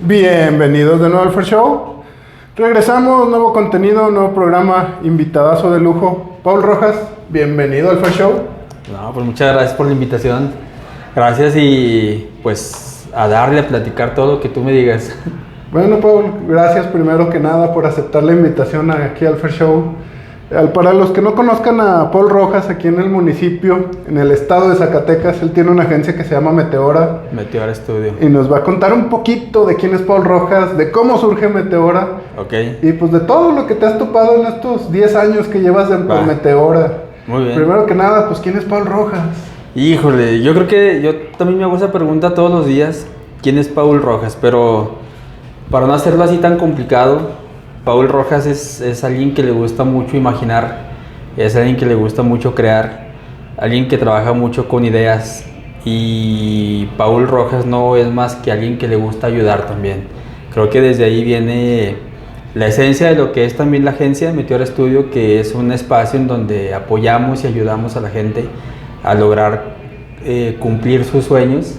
Bienvenidos de nuevo al First Show. Regresamos, nuevo contenido, nuevo programa, invitadazo de lujo. Paul Rojas, bienvenido al First Show. No, pues muchas gracias por la invitación. Gracias y pues a darle a platicar todo lo que tú me digas. Bueno, Paul, gracias primero que nada por aceptar la invitación aquí al First Show. Para los que no conozcan a Paul Rojas, aquí en el municipio, en el estado de Zacatecas, él tiene una agencia que se llama Meteora. Meteora Studio. Y nos va a contar un poquito de quién es Paul Rojas, de cómo surge Meteora. Ok. Y pues de todo lo que te has topado en estos 10 años que llevas en Meteora. Muy bien. Primero que nada, pues ¿quién es Paul Rojas? Híjole, yo creo que yo también me hago esa pregunta todos los días. ¿Quién es Paul Rojas? Pero para no hacerlo así tan complicado, Paul Rojas es alguien que le gusta mucho imaginar, es alguien que le gusta mucho crear, alguien que trabaja mucho con ideas, y Paul Rojas no es más que alguien que le gusta ayudar también. Creo que desde ahí viene la esencia de lo que es también la agencia Meteora Studio, que es un espacio en donde apoyamos y ayudamos a la gente a lograr cumplir sus sueños,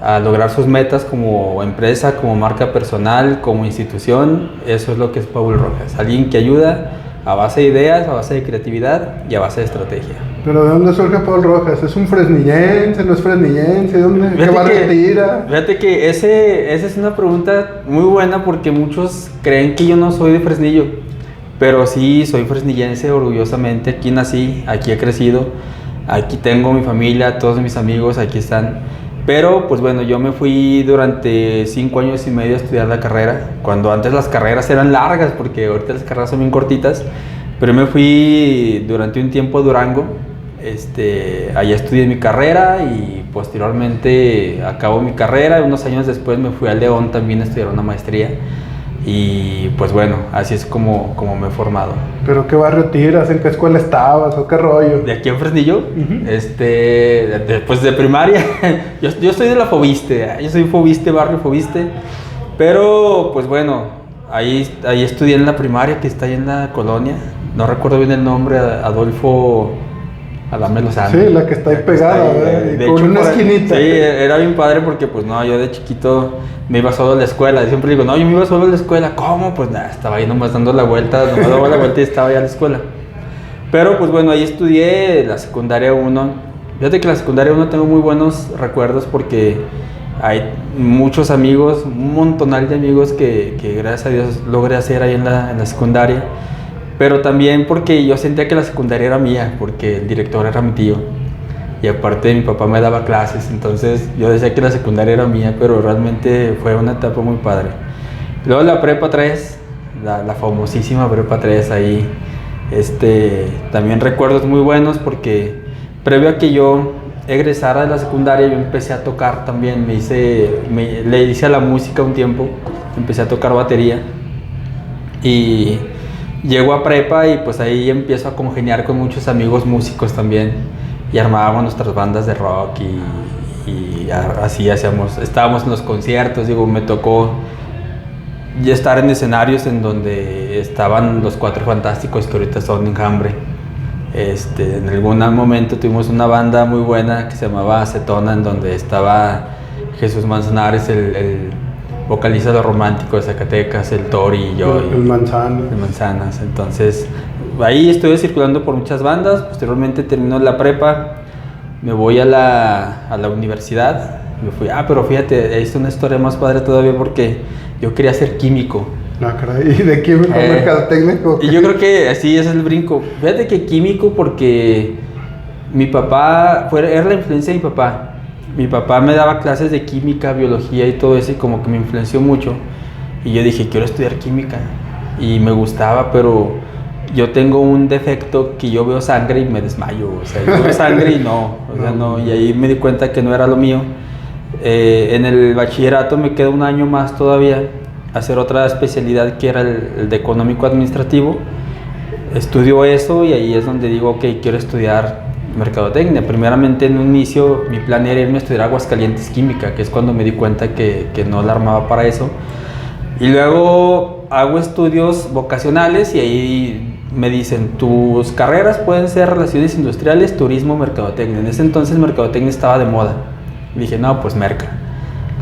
a lograr sus metas como empresa, como marca personal, como institución. Eso es lo que es Paul Rojas, alguien que ayuda a base de ideas, a base de creatividad y a base de estrategia. ¿Pero de dónde surge Paul Rojas? ¿Es un fresnillense? ¿No es fresnillense? ¿Dónde? ¿Qué barrio tira? Fíjate que esa es una pregunta muy buena, porque muchos creen que yo no soy de Fresnillo, pero sí soy fresnillense orgullosamente. Aquí nací, aquí he crecido, aquí tengo mi familia, todos mis amigos aquí están. Pero pues bueno, yo me fui durante 5 años y medio a estudiar la carrera, cuando antes las carreras eran largas, porque ahorita las carreras son bien cortitas. Pero me fui durante un tiempo a Durango, allá estudié mi carrera y posteriormente acabo mi carrera. Unos años después me fui a León también a estudiar una maestría. Y pues bueno, así es como me he formado. ¿Pero qué barrio tiras? ¿En qué escuela estabas? ¿O qué rollo? ¿De aquí en Fresnillo? Pues de primaria. yo soy de la Fobiste. Yo soy Fobiste, barrio Fobiste. Pero pues bueno, ahí estudié en la primaria, que está ahí en la colonia. No recuerdo bien el nombre, Adolfo Adame Lozano. Sí, la que está ahí pegada, ¿verdad? Con una esquinita. Sí, era bien padre, porque pues no, yo de chiquito me iba solo a la escuela. Y siempre digo, no, yo me iba solo a la escuela. ¿Cómo? Pues nada, estaba ahí nomás dando la vuelta, nomás daba la vuelta y estaba ya a la escuela. Pero pues bueno, ahí estudié la secundaria 1. Fíjate que la secundaria 1 tengo muy buenos recuerdos, porque hay muchos amigos, un montonal de amigos que gracias a Dios logré hacer ahí en la secundaria. Pero también porque yo sentía que la secundaria era mía, porque el director era mi tío. Y aparte mi papá me daba clases, entonces yo decía que la secundaria era mía, pero realmente fue una etapa muy padre. Luego la prepa 3, la famosísima prepa 3 ahí, también recuerdos muy buenos, porque previo a que yo egresara de la secundaria yo empecé a tocar también, le hice a la música un tiempo, empecé a tocar batería. Y llego a prepa y pues ahí empiezo a congeniar con muchos amigos músicos también, y armábamos nuestras bandas de rock y así estábamos en los conciertos. Digo, me tocó ya estar en escenarios en donde estaban los Cuatro Fantásticos, que ahorita son Enjambre. En algún momento tuvimos una banda muy buena que se llamaba Acetona, en donde estaba Jesús Manzanares, el vocalista de Los Románticos de Zacatecas, el Tori y yo. El Manzanas. El Manzanas. Entonces, ahí estuve circulando por muchas bandas. Posteriormente terminó la prepa, me voy a la universidad. Me fui, pero fíjate, ahí está una historia más padre todavía, porque yo quería ser químico. No, caray, ¿y de químico a mercadotécnico? Y yo creo que así es el brinco. Fíjate que químico, porque mi papá, era la influencia de mi papá. Mi papá me daba clases de química, biología y todo eso, y como que me influenció mucho. Y yo dije, quiero estudiar química. Y me gustaba, pero yo tengo un defecto, que yo veo sangre y me desmayo. O sea, yo veo sangre y no. Y ahí me di cuenta que no era lo mío. En el bachillerato me quedó un año más todavía, hacer otra especialidad, que era el de económico administrativo. Estudio eso y ahí es donde digo, ok, quiero estudiar mercadotecnia. Primeramente, en un inicio, mi plan era irme a estudiar Aguascalientes Química, que es cuando me di cuenta que no la armaba para eso. Y luego hago estudios vocacionales y ahí me dicen, tus carreras pueden ser relaciones industriales, turismo, mercadotecnia. En ese entonces mercadotecnia estaba de moda. Y dije, no, pues merca.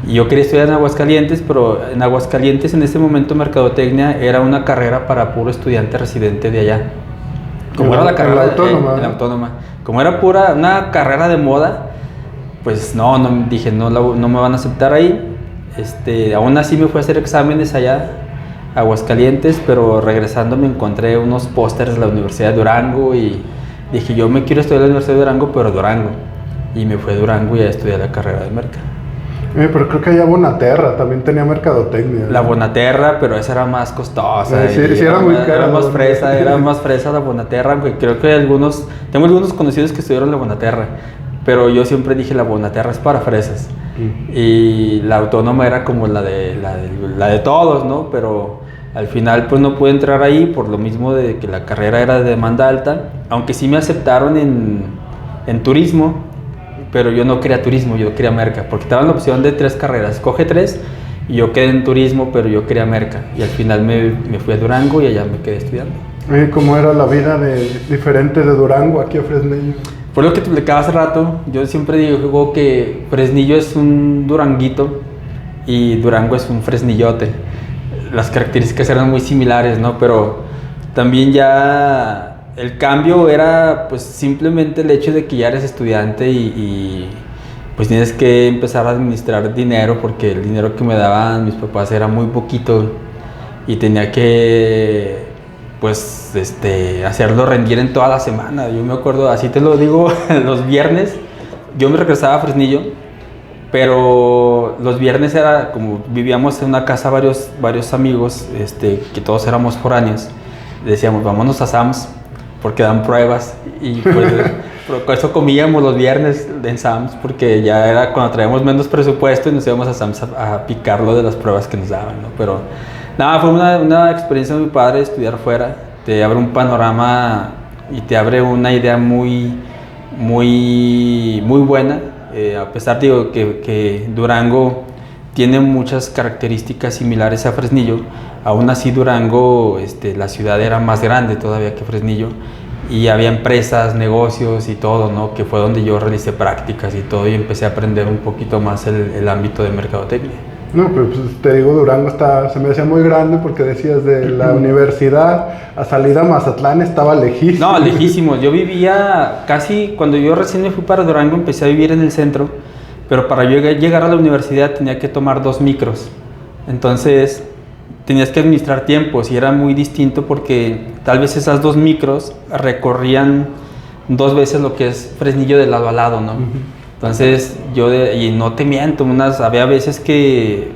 Y yo quería estudiar en Aguascalientes, pero en Aguascalientes en ese momento mercadotecnia era una carrera para puro estudiante residente de allá. Como era la carrera en la autónoma. Como era pura una carrera de moda, pues no dije, no me van a aceptar ahí. Aún así me fui a hacer exámenes allá, a Aguascalientes, pero regresando me encontré unos pósters de la Universidad de Durango y dije, yo me quiero estudiar en la Universidad de Durango, pero Durango. Y me fui a Durango y a estudiar la carrera de merca. Pero creo que allá Bonaterra también tenía mercadotecnia. La Bonaterra, pero esa era más costosa. Sí, era muy cara. Era más fresa la Bonaterra, aunque creo que tengo algunos conocidos que estudiaron la Bonaterra, pero yo siempre dije la Bonaterra es para fresas. Y la autónoma era como la de todos, ¿no? Pero al final pues no pude entrar ahí por lo mismo de que la carrera era de demanda alta, aunque sí me aceptaron en turismo. Pero yo no quería turismo, yo quería merca, porque te daban la opción de 3 carreras, escoge 3, y yo quedé en turismo, pero yo quería merca, y al final me fui a Durango y allá me quedé estudiando. ¿Cómo era la vida diferente de Durango aquí a Fresnillo? Por lo que te explicaba hace rato, yo siempre digo que Fresnillo es un duranguito y Durango es un fresnillote. Las características eran muy similares, ¿no? Pero también ya el cambio era pues simplemente el hecho de que ya eres estudiante y pues tienes que empezar a administrar dinero, porque el dinero que me daban mis papás era muy poquito y tenía que pues hacerlo rendir en toda la semana. Yo me acuerdo, así te lo digo, los viernes yo me regresaba a Fresnillo, pero los viernes era como vivíamos en una casa varios amigos, que todos éramos foráneos, decíamos vámonos a Sam's porque dan pruebas, y pues por eso comíamos los viernes en Sam's, porque ya era cuando traíamos menos presupuesto y nos íbamos a Sam's a picarlo de las pruebas que nos daban, ¿no? Pero nada, fue una experiencia muy padre estudiar fuera, te abre un panorama y te abre una idea muy buena, a pesar digo que Durango tiene muchas características similares a Fresnillo. Aún así Durango, la ciudad era más grande todavía que Fresnillo y había empresas, negocios y todo, ¿no? Que fue donde yo realicé prácticas y todo y empecé a aprender un poquito más el ámbito de mercadotecnia. No, pero pues te digo, Durango se me hacía muy grande porque decías de la universidad a salida a Mazatlán estaba lejísimo. No, lejísimo. Yo vivía casi, cuando yo recién me fui para Durango empecé a vivir en el centro, pero para yo llegar a la universidad tenía que tomar 2 micros. Entonces tenías que administrar tiempos y era muy distinto porque tal vez esas 2 micros recorrían 2 veces lo que es Fresnillo de lado a lado, ¿no? Entonces y no te miento, había veces que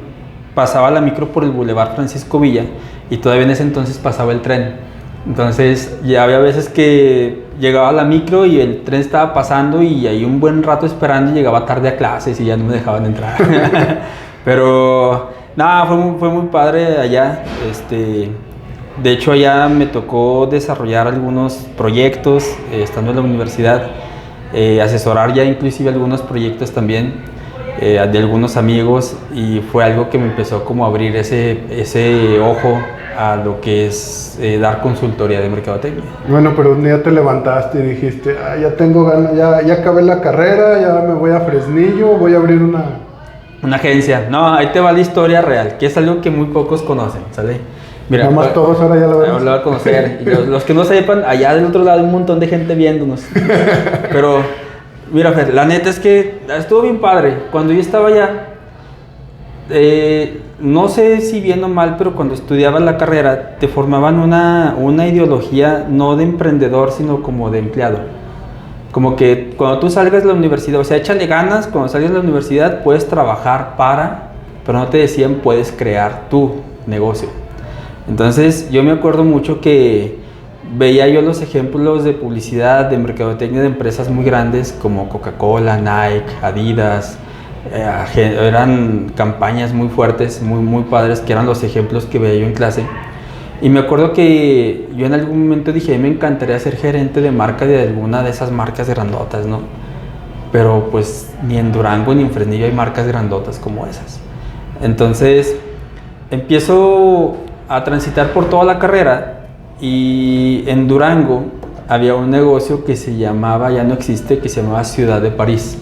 pasaba la micro por el Boulevard Francisco Villa y todavía en ese entonces pasaba el tren. Entonces ya había veces que llegaba la micro y el tren estaba pasando y ahí un buen rato esperando y llegaba tarde a clases y ya no me dejaban entrar. Pero nada, fue muy padre allá. De hecho allá me tocó desarrollar algunos proyectos estando en la universidad, asesorar ya inclusive algunos proyectos también de algunos amigos, y fue algo que me empezó como a abrir ese ojo a lo que es dar consultoría de mercadotecnia. Bueno, pero un día te levantaste y dijiste, ya tengo ganas, ya acabé la carrera, ya me voy a Fresnillo, voy a abrir una agencia. No, ahí te va la historia real, que es algo que muy pocos conocen, ¿sale? Mira, nada más todos ahora ya lo vemos. Lo voy a conocer. Los que no sepan, allá del otro lado hay un montón de gente viéndonos. Pero, mira, Fer, la neta es que estuvo bien padre. Cuando yo estaba allá, no sé si bien o mal, pero cuando estudiabas la carrera, te formaban una ideología no de emprendedor, sino como de empleado. Como que cuando tú salgas de la universidad, o sea, échale ganas, cuando salgas de la universidad puedes trabajar pero no te decían puedes crear tu negocio. Entonces yo me acuerdo mucho que veía yo los ejemplos de publicidad, de mercadotecnia de empresas muy grandes como Coca-Cola, Nike, Adidas. Eran campañas muy fuertes, muy padres, que eran los ejemplos que veía yo en clase. Y me acuerdo que yo en algún momento dije, me encantaría ser gerente de marca de alguna de esas marcas grandotas, ¿no? Pero pues ni en Durango ni en Fresnillo hay marcas grandotas como esas. Entonces empiezo a transitar por toda la carrera y en Durango había un negocio que se llamaba, ya no existe, que se llamaba Ciudad de París.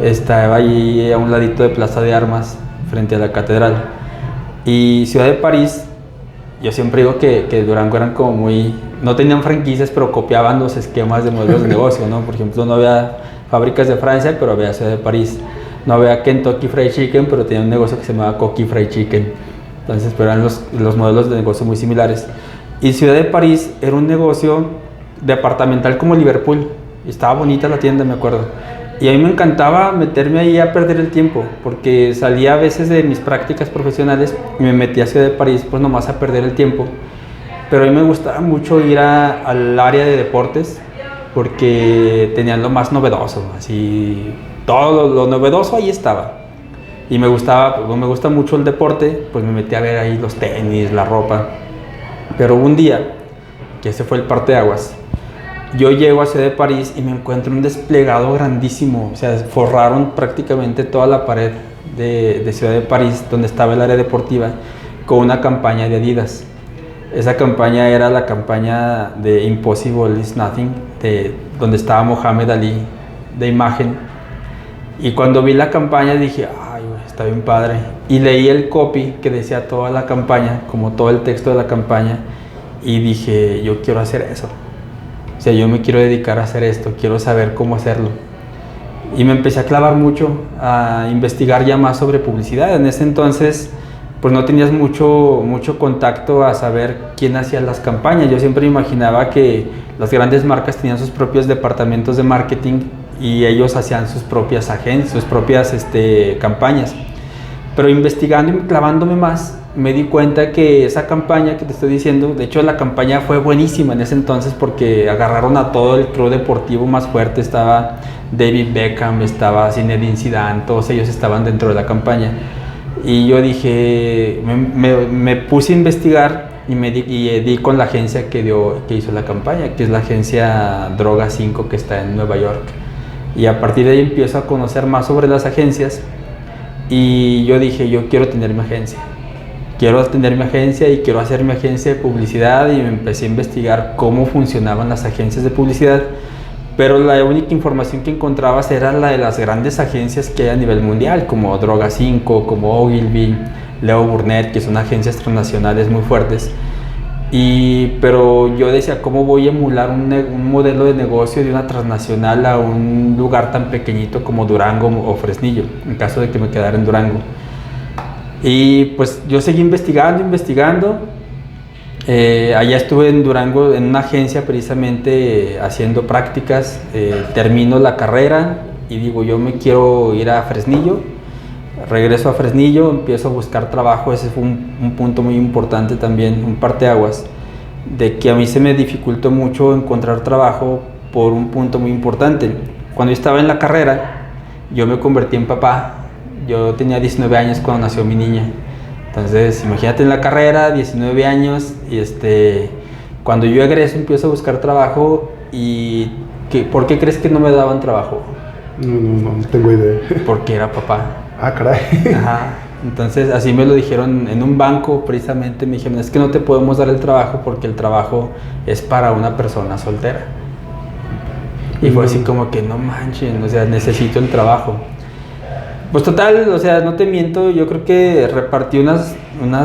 Estaba ahí a un ladito de Plaza de Armas, frente a la catedral. Y Ciudad de París, yo siempre digo que Durango eran como muy... No tenían franquicias, pero copiaban los esquemas de modelos de negocio, ¿no? Por ejemplo, no había fábricas de Francia, pero había Ciudad de París. No había Kentucky Fried Chicken, pero tenía un negocio que se llamaba Coqui Fried Chicken. Entonces, pero eran los modelos de negocio muy similares. Y Ciudad de París era un negocio departamental como Liverpool. Y estaba bonita la tienda, me acuerdo. Y a mí me encantaba meterme ahí a perder el tiempo, porque salía a veces de mis prácticas profesionales y me metía a Ciudad de París pues nomás a perder el tiempo. Pero a mí me gustaba mucho ir al área de deportes, porque tenían lo más novedoso, así, todo lo novedoso ahí estaba. Y me gustaba, pues, me gusta mucho el deporte, pues me metí a ver ahí los tenis, la ropa. Pero un día, que ese fue el parteaguas, yo llego a Ciudad de París y me encuentro un desplegado grandísimo. O sea, forraron prácticamente toda la pared de Ciudad de París, donde estaba el área deportiva, con una campaña de Adidas. Esa campaña era la campaña de Impossible is Nothing, donde estaba Mohamed Ali de imagen. Y cuando vi la campaña dije, ay, está bien padre. Y leí el copy que decía toda la campaña, como todo el texto de la campaña, y dije, yo quiero hacer eso. O sea, yo me quiero dedicar a hacer esto, quiero saber cómo hacerlo. Y me empecé a clavar mucho, a investigar ya más sobre publicidad. En ese entonces, pues no tenías mucho contacto a saber quién hacía las campañas. Yo siempre imaginaba que las grandes marcas tenían sus propios departamentos de marketing y ellos hacían sus propias agencias, sus propias campañas. Pero investigando y clavándome más, me di cuenta que esa campaña que te estoy diciendo, de hecho la campaña fue buenísima en ese entonces porque agarraron a todo el crew deportivo más fuerte. Estaba David Beckham, estaba Zinedine Zidane, todos ellos estaban dentro de la campaña. Y yo dije, me puse a investigar y di con la agencia que hizo la campaña, que es la agencia Droga 5 que está en Nueva York. Y a partir de ahí empiezo a conocer más sobre las agencias y yo dije, yo quiero tener mi agencia. Quiero tener mi agencia y quiero hacer mi agencia de publicidad, y me empecé a investigar cómo funcionaban las agencias de publicidad. Pero la única información que encontrabas era la de las grandes agencias que hay a nivel mundial, como Droga 5, como Ogilvy, Leo Burnett, que son agencias transnacionales muy fuertes. Pero yo decía, ¿cómo voy a emular un modelo de negocio de una transnacional a un lugar tan pequeñito como Durango o Fresnillo, en caso de que me quedara en Durango? Y pues yo seguí investigando. Allá estuve en Durango en una agencia precisamente haciendo prácticas. Termino la carrera y digo, yo me quiero ir a Fresnillo. Regreso a Fresnillo, empiezo a buscar trabajo. Ese fue un punto muy importante también, un parteaguas, de que a mí se me dificultó mucho encontrar trabajo por un punto muy importante. Cuando yo estaba en la carrera, yo me convertí en papá. Yo tenía 19 años cuando nació mi niña. Entonces, imagínate en la carrera, 19 años, y cuando yo egreso empiezo a buscar trabajo. ¿Y por qué crees que no me daban trabajo? No tengo idea. Porque era papá. Ah, caray. Ajá. Entonces, así me lo dijeron en un banco, precisamente. Me dijeron, es que no te podemos dar el trabajo porque el trabajo es para una persona soltera. Y fue así como que, no manchen, o sea, necesito el trabajo. Pues total, o sea, no te miento, yo creo que repartí unas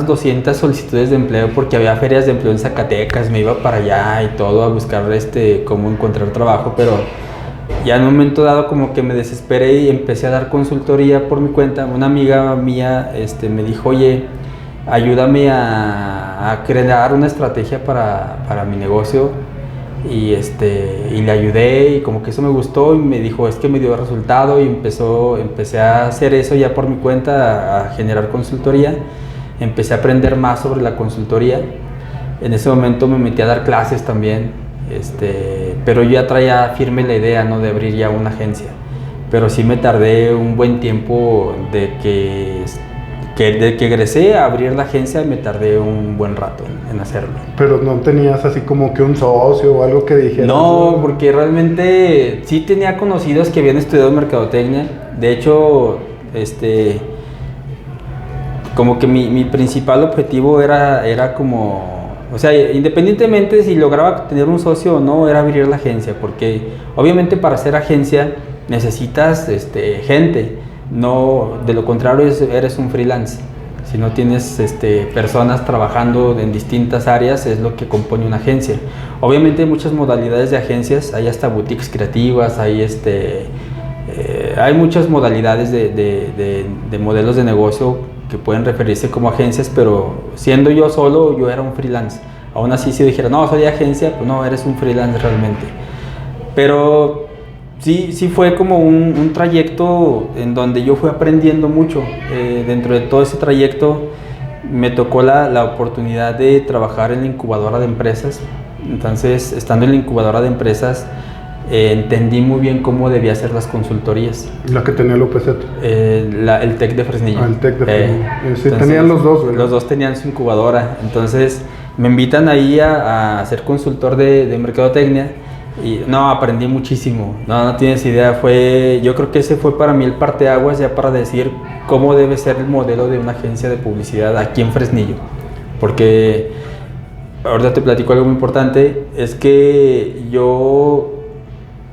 200 solicitudes de empleo porque había ferias de empleo en Zacatecas, me iba para allá y todo a buscar cómo encontrar trabajo, pero ya en un momento dado como que me desesperé y empecé a dar consultoría por mi cuenta. Una amiga mía me dijo, oye, ayúdame a crear una estrategia para mi negocio. Y le ayudé y como que eso me gustó y me dijo, es que me dio resultado, y empecé a hacer eso ya por mi cuenta, a generar consultoría. Empecé a aprender más sobre la consultoría. En ese momento me metí a dar clases también, pero yo ya traía firme la idea, ¿no?, de abrir ya una agencia. Pero sí me tardé un buen tiempo de que egresé a abrir la agencia, me tardé un buen rato en hacerlo. Pero no tenías así como que un socio o algo que dijera. No, porque realmente sí tenía conocidos que habían estudiado mercadotecnia. De hecho, como que mi principal objetivo era como, o sea, independientemente si lograba tener un socio o no, era abrir la agencia, porque obviamente para hacer agencia necesitas gente, no, de lo contrario eres un freelance. Si no tienes personas trabajando en distintas áreas, es lo que compone una agencia. Obviamente hay muchas modalidades de agencias, hay hasta boutiques creativas, hay muchas modalidades de modelos de negocio que pueden referirse como agencias, pero siendo yo solo, yo era un freelance. Aún así, si dijera, no, soy de agencia, pues no, eres un freelance realmente. Pero sí fue como un trayecto en donde yo fui aprendiendo mucho. Dentro de todo ese trayecto me tocó la oportunidad de trabajar en la incubadora de empresas. Entonces, estando en la incubadora de empresas, entendí muy bien cómo debía hacer las consultorías. La que tenía López Zeto. El TEC de Fresnillo. El TEC de Fresnillo. Sí, Entonces, tenían los dos, ¿verdad? Los dos tenían su incubadora. Entonces, me invitan ahí a ser consultor de mercadotecnia. Y no, aprendí muchísimo, no tienes idea, yo creo que ese fue para mí el parteaguas ya para decir cómo debe ser el modelo de una agencia de publicidad aquí en Fresnillo, porque ahorita te platico algo muy importante, es que yo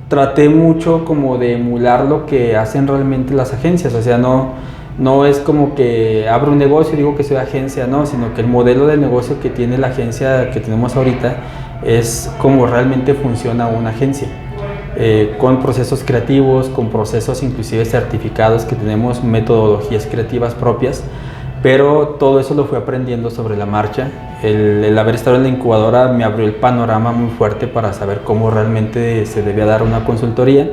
traté mucho como de emular lo que hacen realmente las agencias, o sea, no es como que abro un negocio y digo que soy agencia, no, sino que el modelo de negocio que tiene la agencia que tenemos ahorita es como realmente funciona una agencia, con procesos creativos, con procesos inclusive certificados, que tenemos metodologías creativas propias, pero todo eso lo fui aprendiendo sobre la marcha. El haber estado en la incubadora me abrió el panorama muy fuerte para saber cómo realmente se debía dar una consultoría.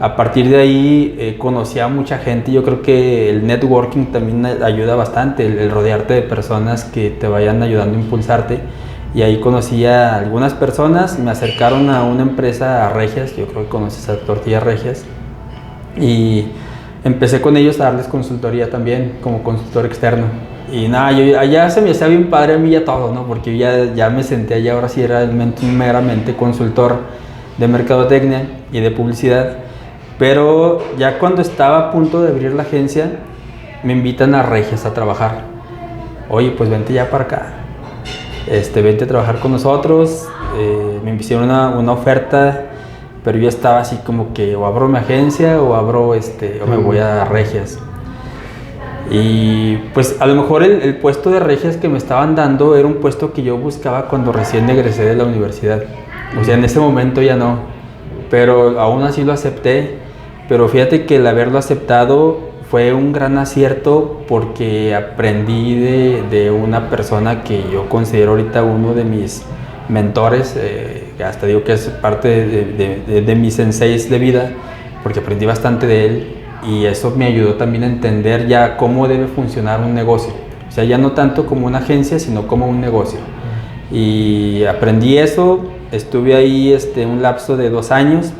A partir de ahí conocí a mucha gente. Yo creo que el networking también ayuda bastante, el rodearte de personas que te vayan ayudando a impulsarte. Y ahí conocí a algunas personas, me acercaron a una empresa, a Regias, yo creo que conoces a Tortillas Regias, y empecé con ellos a darles consultoría también, como consultor externo. Y nada, allá se me hacía bien padre a mí ya todo, ¿no? Porque yo ya me senté allá, ahora sí era meramente consultor de mercadotecnia y de publicidad. Pero ya cuando estaba a punto de abrir la agencia, me invitan a Regias a trabajar. Oye, pues vente ya para acá. Vente a trabajar con nosotros. Me hicieron una oferta, pero yo estaba así como que o abro mi agencia o me voy a Regias. Y pues a lo mejor el puesto de Regias que me estaban dando era un puesto que yo buscaba cuando recién egresé de la universidad. O sea, en ese momento ya no, pero aún así lo acepté. Pero fíjate que el haberlo aceptado fue un gran acierto, porque aprendí de una persona que yo considero ahorita uno de mis mentores, que hasta digo que es parte de mis senseis de vida, porque aprendí bastante de él, y eso me ayudó también a entender ya cómo debe funcionar un negocio. O sea, ya no tanto como una agencia, sino como un negocio. Y aprendí eso, estuve ahí un lapso de 2 años.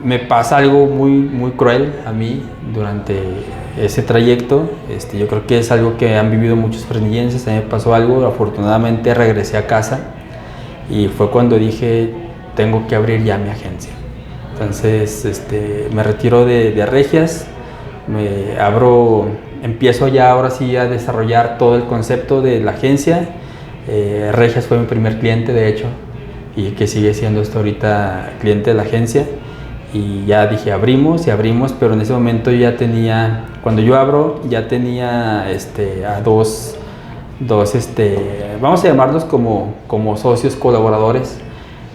Me pasa algo muy cruel a mí durante ese trayecto. Yo creo que es algo que han vivido muchos fresnillenses. A mí me pasó algo, afortunadamente regresé a casa y fue cuando dije, tengo que abrir ya mi agencia. Entonces me retiro de Regias, empiezo ya ahora sí a desarrollar todo el concepto de la agencia. Regias fue mi primer cliente, de hecho, y que sigue siendo hasta ahorita cliente de la agencia. Y ya dije, abrimos, pero en ese momento ya tenía, cuando yo abro, ya tenía a dos vamos a llamarlos como socios colaboradores.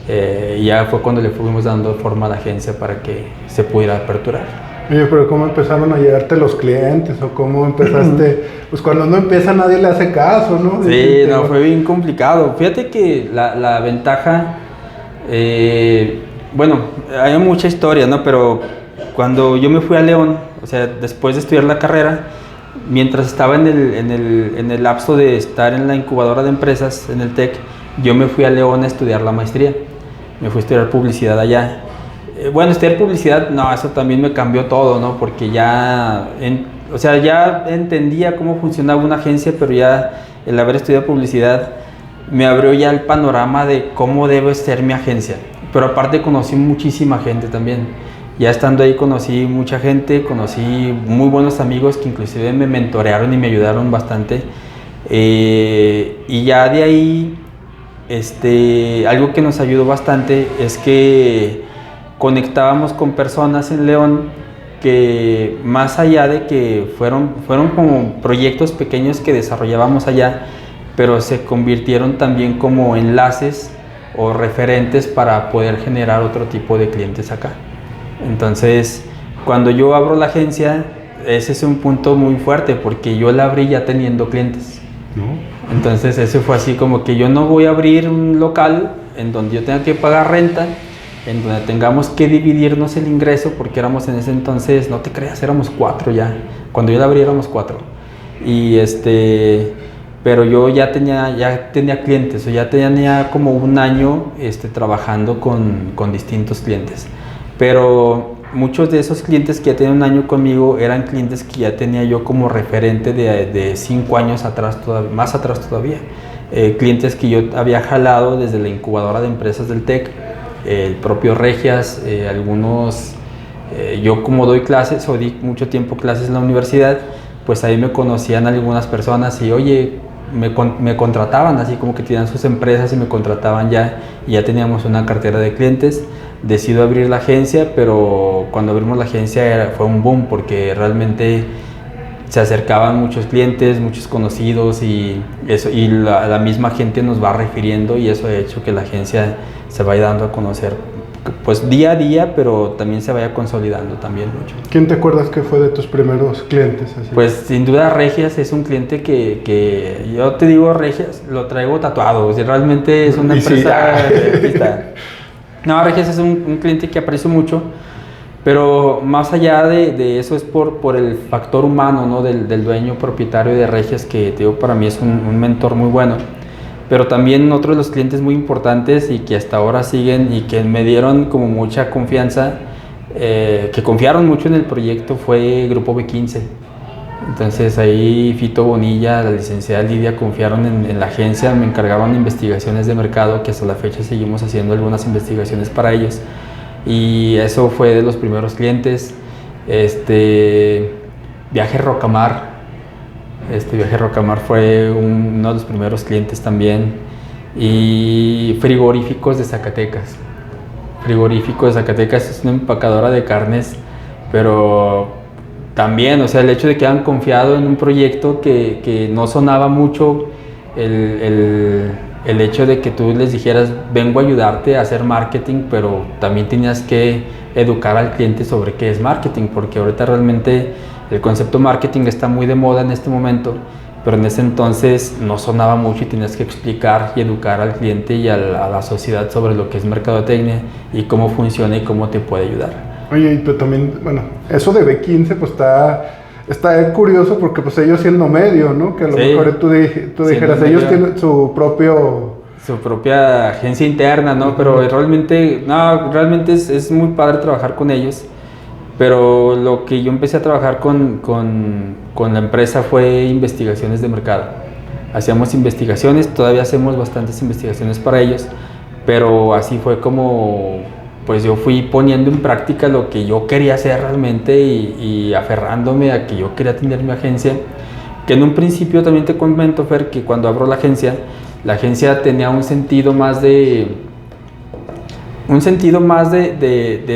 Y ya fue cuando le fuimos dando forma a la agencia para que se pudiera aperturar. Oye, pero ¿cómo empezaron a llegarte los clientes? ¿O cómo empezaste? Pues cuando no empieza nadie le hace caso, ¿no? Sí, no, fue bien complicado. Fíjate que la ventaja, bueno, hay mucha historia, ¿no? Pero cuando yo me fui a León, o sea, después de estudiar la carrera, mientras estaba en el lapso de estar en la incubadora de empresas, en el TEC, yo me fui a León a estudiar la maestría. Me fui a estudiar publicidad allá. Bueno, estudiar publicidad, no, eso también me cambió todo, ¿no? Porque ya entendía cómo funcionaba una agencia, pero ya el haber estudiado publicidad me abrió ya el panorama de cómo debe ser mi agencia. Pero aparte conocí muchísima gente también. Ya estando ahí conocí mucha gente, conocí muy buenos amigos que inclusive me mentorearon y me ayudaron bastante. Y ya de ahí, algo que nos ayudó bastante es que conectábamos con personas en León que, más allá de que fueron como proyectos pequeños que desarrollábamos allá, pero se convirtieron también como enlaces o referentes para poder generar otro tipo de clientes acá. Entonces, cuando yo abro la agencia, ese es un punto muy fuerte porque yo la abrí ya teniendo clientes. Entonces, ese fue así como que yo no voy a abrir un local en donde yo tenga que pagar renta, en donde tengamos que dividirnos el ingreso, porque éramos en ese entonces, no te creas, éramos 4 ya. Cuando yo la abrí éramos 4. Y pero yo ya tenía clientes, o ya tenía como un año trabajando con distintos clientes. Pero muchos de esos clientes que ya tenían un año conmigo eran clientes que ya tenía yo como referente de 5 años atrás, más atrás todavía. Clientes que yo había jalado desde la incubadora de empresas del TEC, el propio Regias, algunos, yo como doy clases, o di mucho tiempo clases en la universidad, pues ahí me conocían algunas personas y oye, me contrataban, así como que tenían sus empresas y me contrataban ya, y ya teníamos una cartera de clientes. Decido abrir la agencia, pero cuando abrimos la agencia fue un boom porque realmente se acercaban muchos clientes, muchos conocidos y la misma gente nos va refiriendo, y eso ha hecho que la agencia se vaya dando a conocer pues día a día, pero también se vaya consolidando también mucho. ¿Quién te acuerdas que fue de tus primeros clientes? Así? Pues sin duda Regias es un cliente que yo te digo, Regias lo traigo tatuado, o sea, realmente es una empresa no, Regias es un cliente que aprecio mucho, pero más allá de eso es por el factor humano, ¿no? del dueño propietario de Regias, que te digo, para mí es un mentor muy bueno. Pero también otro de los clientes muy importantes y que hasta ahora siguen y que me dieron como mucha confianza, que confiaron mucho en el proyecto, fue Grupo B15. Entonces ahí Fito Bonilla, la licenciada Lidia confiaron en la agencia, me encargaron investigaciones de mercado, que hasta la fecha seguimos haciendo algunas investigaciones para ellos. Y eso fue de los primeros clientes. Viaje Rocamar. Viaje Rocamar fue uno de los primeros clientes también. Y Frigoríficos de Zacatecas. Frigoríficos de Zacatecas es una empacadora de carnes, pero también, o sea, el hecho de que hayan confiado en un proyecto que no sonaba mucho, el hecho de que tú les dijeras, vengo a ayudarte a hacer marketing, pero también tenías que educar al cliente sobre qué es marketing, porque ahorita realmente el concepto marketing está muy de moda en este momento, pero en ese entonces no sonaba mucho y tenías que explicar y educar al cliente y a la sociedad sobre lo que es mercadotecnia y cómo funciona y cómo te puede ayudar. Oye, pero también, bueno, eso de B15 pues está curioso porque pues ellos siendo medio, ¿no? Que a lo mejor tú dijeras, ellos tienen su propia agencia interna, ¿no? Pero realmente es muy padre trabajar con ellos. Pero lo que yo empecé a trabajar con la empresa fue investigaciones de mercado. Hacíamos investigaciones, todavía hacemos bastantes investigaciones para ellos, pero así fue como pues yo fui poniendo en práctica lo que yo quería hacer realmente y aferrándome a que yo quería tener mi agencia, que en un principio también te comento, Fer, que cuando abro la agencia tenía un sentido más de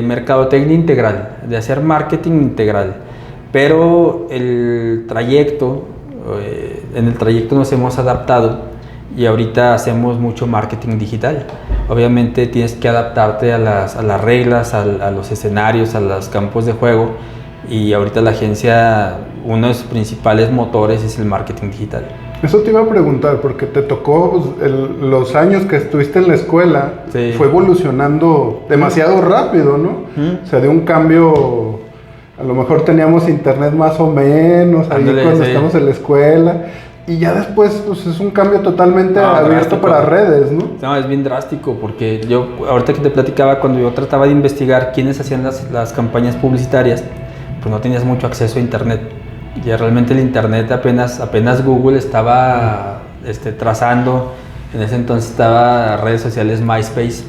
mercadotecnia integral, de hacer marketing integral, pero en el trayecto nos hemos adaptado y ahorita hacemos mucho marketing digital. Obviamente tienes que adaptarte a las reglas, a los escenarios, a los campos de juego, y ahorita la agencia, uno de sus principales motores es el marketing digital. Eso te iba a preguntar, porque te tocó los años que estuviste en la escuela, sí. Fue evolucionando demasiado rápido, ¿no? O sea, de un cambio, a lo mejor teníamos internet más o menos, ahí cuando estamos en la escuela, y ya después pues, es un cambio totalmente abierto drástico para redes, ¿no? No, es bien drástico, porque yo, ahorita que te platicaba, cuando yo trataba de investigar quiénes hacían las campañas publicitarias, pues no tenías mucho acceso a internet. Ya realmente el internet apenas Google estaba trazando, en ese entonces estaba redes sociales MySpace,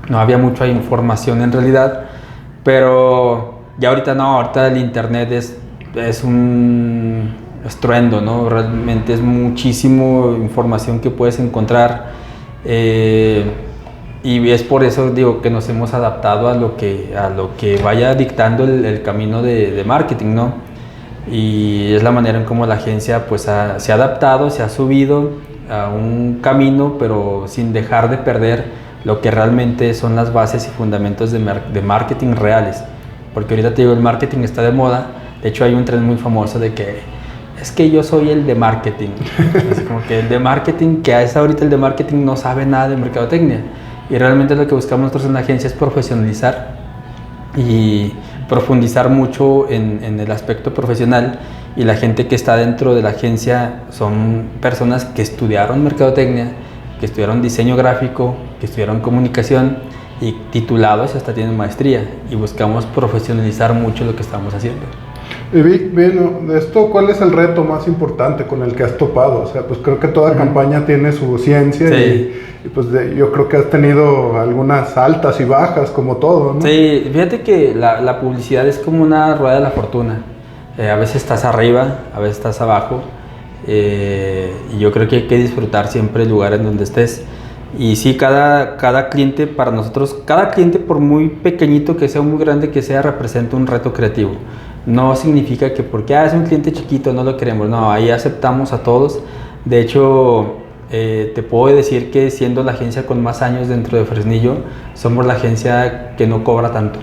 no había mucha información en realidad, pero ya ahorita no, ahorita el internet es un estruendo, ¿no? Realmente es muchísimo información que puedes encontrar. Y es por eso digo que nos hemos adaptado a lo que vaya dictando el camino de marketing, ¿no? Y es la manera en cómo la agencia pues se ha adaptado, se ha subido a un camino, pero sin dejar de perder lo que realmente son las bases y fundamentos de marketing reales. Porque ahorita te digo, el marketing está de moda. De hecho hay un tren muy famoso de que es que yo soy el de marketing. Es como que el de marketing, que a esa ahorita el de marketing no sabe nada de mercadotecnia. Y realmente lo que buscamos nosotros en la agencia es profesionalizar y profundizar mucho en el aspecto profesional, y la gente que está dentro de la agencia son personas que estudiaron mercadotecnia, que estudiaron diseño gráfico, que estudiaron comunicación y titulados hasta tienen maestría, y buscamos profesionalizar mucho lo que estamos haciendo. Y bueno, de esto, ¿cuál es el reto más importante con el que has topado? O sea, pues creo que toda campaña tiene su ciencia, sí. y pues yo creo que has tenido algunas altas y bajas, como todo, ¿no? Sí, fíjate que la publicidad es como una rueda de la fortuna. A veces estás arriba, a veces estás abajo, y yo creo que hay que disfrutar siempre el lugar en donde estés. Y sí, cada cliente para nosotros, cada cliente por muy pequeñito que sea o muy grande que sea, representa un reto creativo. No significa que porque es un cliente chiquito no lo queremos, no, ahí aceptamos a todos. De hecho, te puedo decir que siendo la agencia con más años dentro de Fresnillo, somos la agencia que no cobra tanto.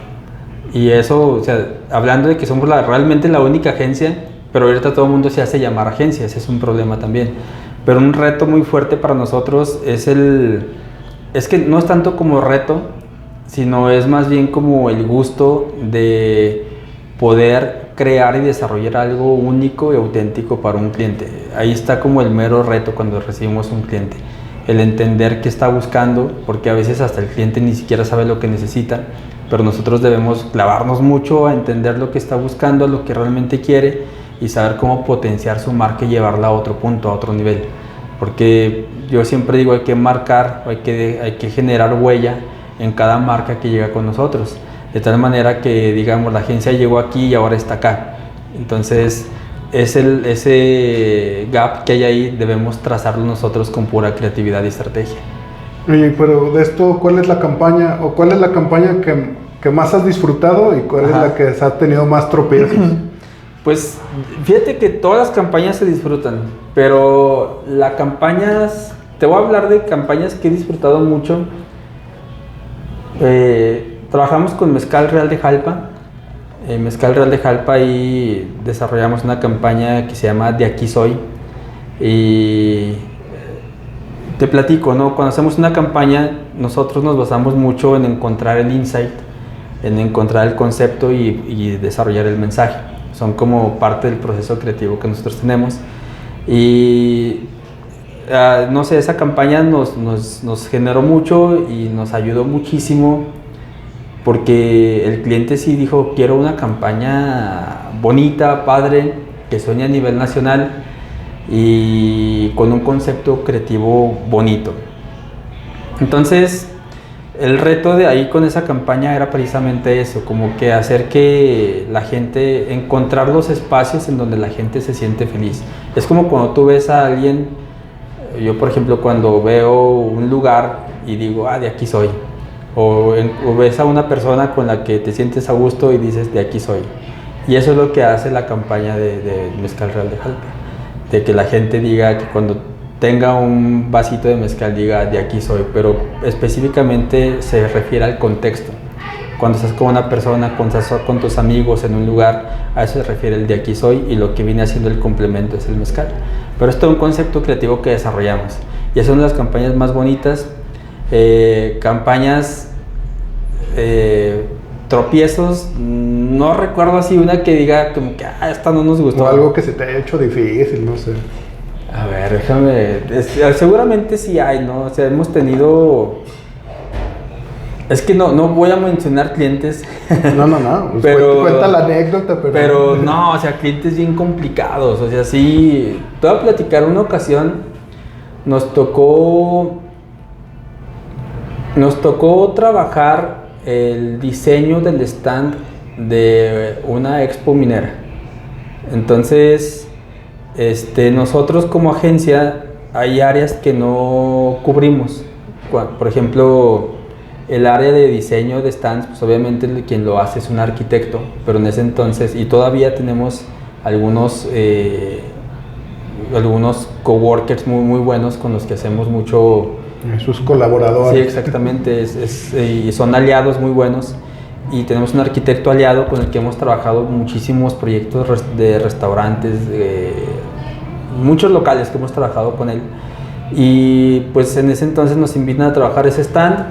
Y eso, o sea, hablando de que somos realmente la única agencia, pero ahorita todo el mundo se hace llamar agencia, ese es un problema también. Pero un reto muy fuerte para nosotros es que no es tanto como reto, sino es más bien como el gusto de poder crear y desarrollar algo único y auténtico para un cliente. Ahí está como el mero reto cuando recibimos un cliente, el entender qué está buscando, porque a veces hasta el cliente ni siquiera sabe lo que necesita, pero nosotros debemos clavarnos mucho a entender lo que está buscando, lo que realmente quiere, y saber cómo potenciar su marca y llevarla a otro punto, a otro nivel. Porque yo siempre digo, hay que marcar, hay que generar huella en cada marca que llega con nosotros, de tal manera que, digamos, la agencia llegó aquí y ahora está acá. Entonces, ese gap que hay ahí debemos trazarlo nosotros con pura creatividad y estrategia. Oye, pero de esto, ¿cuál es la campaña que más has disfrutado y cuál es la que has tenido más tropiezos? Pues fíjate que todas las campañas se disfrutan, pero te voy a hablar de campañas que he disfrutado mucho. Trabajamos con Mezcal Real de Jalpa. Mezcal Real de Jalpa, y desarrollamos una campaña que se llama De Aquí Soy. Y te platico, ¿no? Cuando hacemos una campaña, nosotros nos basamos mucho en encontrar el insight, en encontrar el concepto y desarrollar el mensaje. Son como parte del proceso creativo que nosotros tenemos. Y no sé, esa campaña nos generó mucho y nos ayudó muchísimo, porque el cliente sí dijo, quiero una campaña bonita, padre, que sueñe a nivel nacional y con un concepto creativo bonito. Entonces, el reto de ahí con esa campaña era precisamente eso, como que hacer que la gente, encontrar los espacios en donde la gente se siente feliz. Es como cuando tú ves a alguien, yo por ejemplo cuando veo un lugar y digo, de aquí soy. O ves a una persona con la que te sientes a gusto y dices, de aquí soy. Y eso es lo que hace la campaña de Mezcal Real de Jalpa. De que la gente diga, que cuando tenga un vasito de mezcal diga, de aquí soy. Pero específicamente se refiere al contexto. Cuando estás con una persona, cuando estás con tus amigos en un lugar, a eso se refiere el de aquí soy, y lo que viene haciendo el complemento es el mezcal. Pero esto es un concepto creativo que desarrollamos. Y es una de las campañas más bonitas. Campañas tropiezos, no recuerdo así una que diga como que esta no nos gustó. O algo que se te haya hecho difícil, no sé. A ver, déjame, seguramente sí hay, ¿no? O sea, hemos tenido, es que no voy a mencionar clientes. No, pues pero cuenta la anécdota, pero no, o sea, clientes bien complicados. O sea, sí, te voy a platicar una ocasión. Nos tocó trabajar el diseño del stand de una expo minera. Entonces, nosotros como agencia hay áreas que no cubrimos. Por ejemplo, El área de diseño de stands, pues obviamente quien lo hace es un arquitecto, pero en ese entonces, y todavía tenemos algunos coworkers muy buenos con los que hacemos mucho. Sus colaboradores. Sí, exactamente, y son aliados muy buenos. Y tenemos un arquitecto aliado con el que hemos trabajado muchísimos proyectos de restaurantes, muchos locales que hemos trabajado con él. Y pues en ese entonces nos invitan a trabajar ese stand.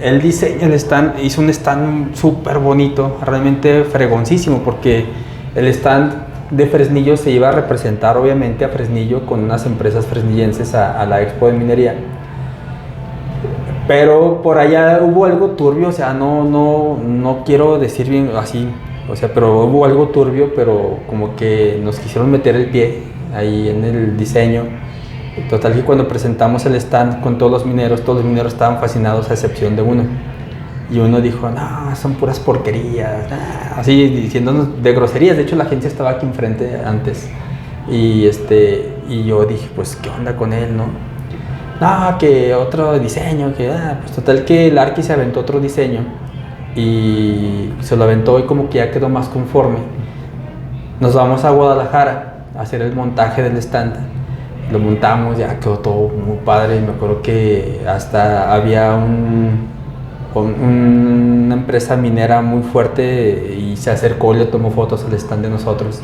Él diseña el stand, hizo un stand súper bonito, realmente fregoncísimo, porque el stand de Fresnillo se iba a representar obviamente a Fresnillo con unas empresas fresnillenses a la Expo de Minería. Pero por allá hubo algo turbio, o sea, no quiero decir bien así, o sea, pero hubo algo turbio, pero como que nos quisieron meter el pie ahí en el diseño. Total que cuando presentamos el stand con todos los mineros estaban fascinados a excepción de uno. Y uno dijo, no, son puras porquerías, así diciéndonos de groserías. De hecho, la agencia estaba aquí enfrente antes. Y yo dije, pues, ¿qué onda con él, no? No, que otro diseño, pues total que el Arqui se aventó otro diseño y se lo aventó y como que ya quedó más conforme. Nos vamos a Guadalajara a hacer el montaje del stand. Lo montamos, ya quedó todo muy padre. Me acuerdo que hasta había una empresa minera muy fuerte y se acercó y le tomó fotos al stand de nosotros.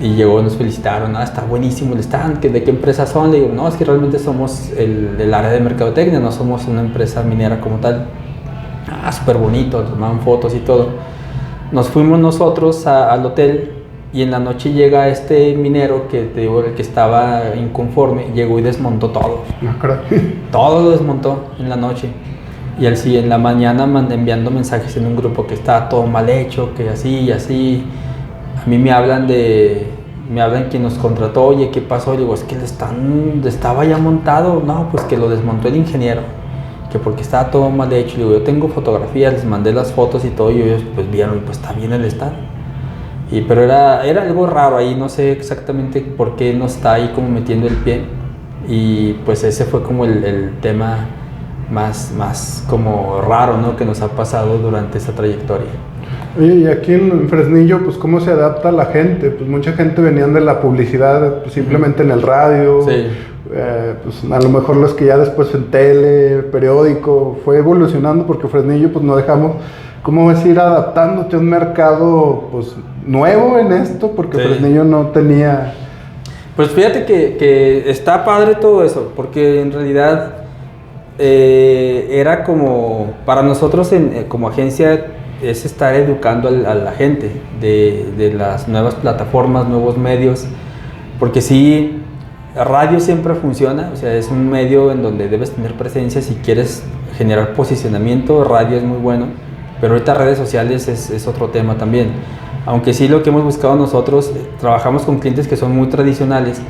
Y llegó, nos felicitaron, está buenísimo el stand, ¿de qué empresa son? Le digo, no, es que realmente somos el área de mercadotecnia, no somos una empresa minera como tal. Súper bonito, tomaban fotos y todo. Nos fuimos nosotros al hotel y en la noche llega este minero que te digo, el que estaba inconforme, llegó y desmontó todo. Todo lo desmontó en la noche. Y en la mañana enviando mensajes en un grupo que estaba todo mal hecho, que así y así. A mí me hablan quien nos contrató, oye, ¿qué pasó? Y digo, es que estaba ya montado. No, pues que lo desmontó el ingeniero, que porque estaba todo mal hecho. Y digo, yo tengo fotografías, les mandé las fotos y todo, y ellos pues vieron, pues está bien el stand. Pero era algo raro ahí, no sé exactamente por qué no está ahí como metiendo el pie. Y pues ese fue como el tema más como raro, ¿no?, que nos ha pasado durante esa trayectoria. Oye, y aquí en Fresnillo, pues, ¿cómo se adapta la gente? Pues mucha gente venían de la publicidad, pues, simplemente en el radio. Sí. Pues a lo mejor los que ya después en tele, periódico, fue evolucionando porque Fresnillo, pues, no dejamos, ¿cómo ves, ir adaptándote a un mercado, pues, nuevo en esto? Porque sí. Fresnillo no tenía... Pues fíjate que está padre todo eso, porque en realidad era como, para nosotros como agencia, es estar educando a la gente de las nuevas plataformas, nuevos medios, porque sí, radio siempre funciona, o sea, es un medio en donde debes tener presencia si quieres generar posicionamiento. Radio es muy bueno, pero ahorita redes sociales es otro tema también, aunque sí lo que hemos buscado nosotros, trabajamos con clientes que son muy tradicionales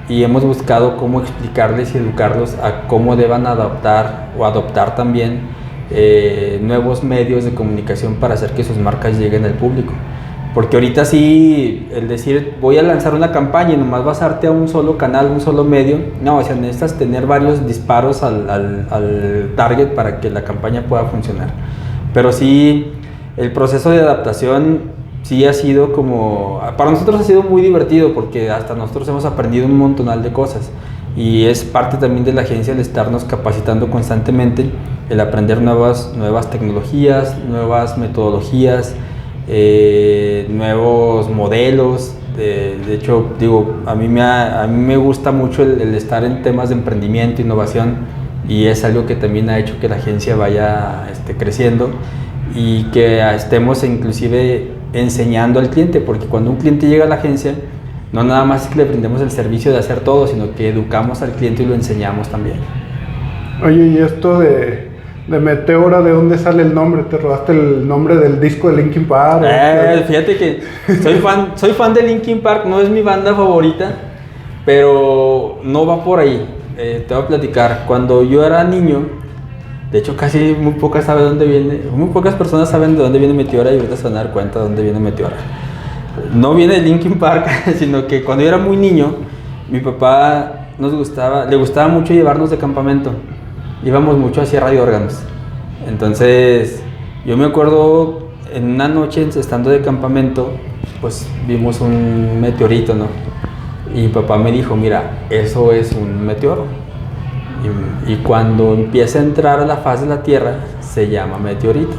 y hemos buscado cómo explicarles y educarlos a cómo deban adaptar o adoptar también nuevos medios de comunicación para hacer que sus marcas lleguen al público. Porque ahorita sí, el decir voy a lanzar una campaña y nomás basarte a un solo canal, un solo medio, no, o sea, necesitas tener varios disparos al target para que la campaña pueda funcionar. Pero sí, el proceso de adaptación sí ha sido como, para nosotros ha sido muy divertido porque hasta nosotros hemos aprendido un montonal de cosas. Y es parte también de la agencia el estarnos capacitando constantemente, el aprender nuevas tecnologías, nuevas metodologías, nuevos modelos. De hecho, digo, a mí me gusta mucho el estar en temas de emprendimiento, innovación, y es algo que también ha hecho que la agencia vaya creciendo y que estemos inclusive enseñando al cliente, porque cuando un cliente llega a la agencia, no nada más es que le brindemos el servicio de hacer todo, sino que educamos al cliente y lo enseñamos también. Oye, y esto de Meteora, ¿de dónde sale el nombre? ¿Te robaste el nombre del disco de Linkin Park? Fíjate que soy fan de Linkin Park, no es mi banda favorita, pero no va por ahí. Te voy a platicar. Cuando yo era niño, de hecho casi muy pocas personas saben de dónde viene Meteora, y ahorita se van a dar cuenta de dónde viene Meteora. No viene de Linkin Park, sino que cuando yo era muy niño, mi papá le gustaba mucho llevarnos de campamento. Íbamos mucho a Sierra de Órganos. Entonces, yo me acuerdo en una noche estando de campamento, pues vimos un meteorito, ¿no? Y mi papá me dijo, mira, eso es un meteoro. Y cuando empieza a entrar a la faz de la Tierra, se llama meteorito.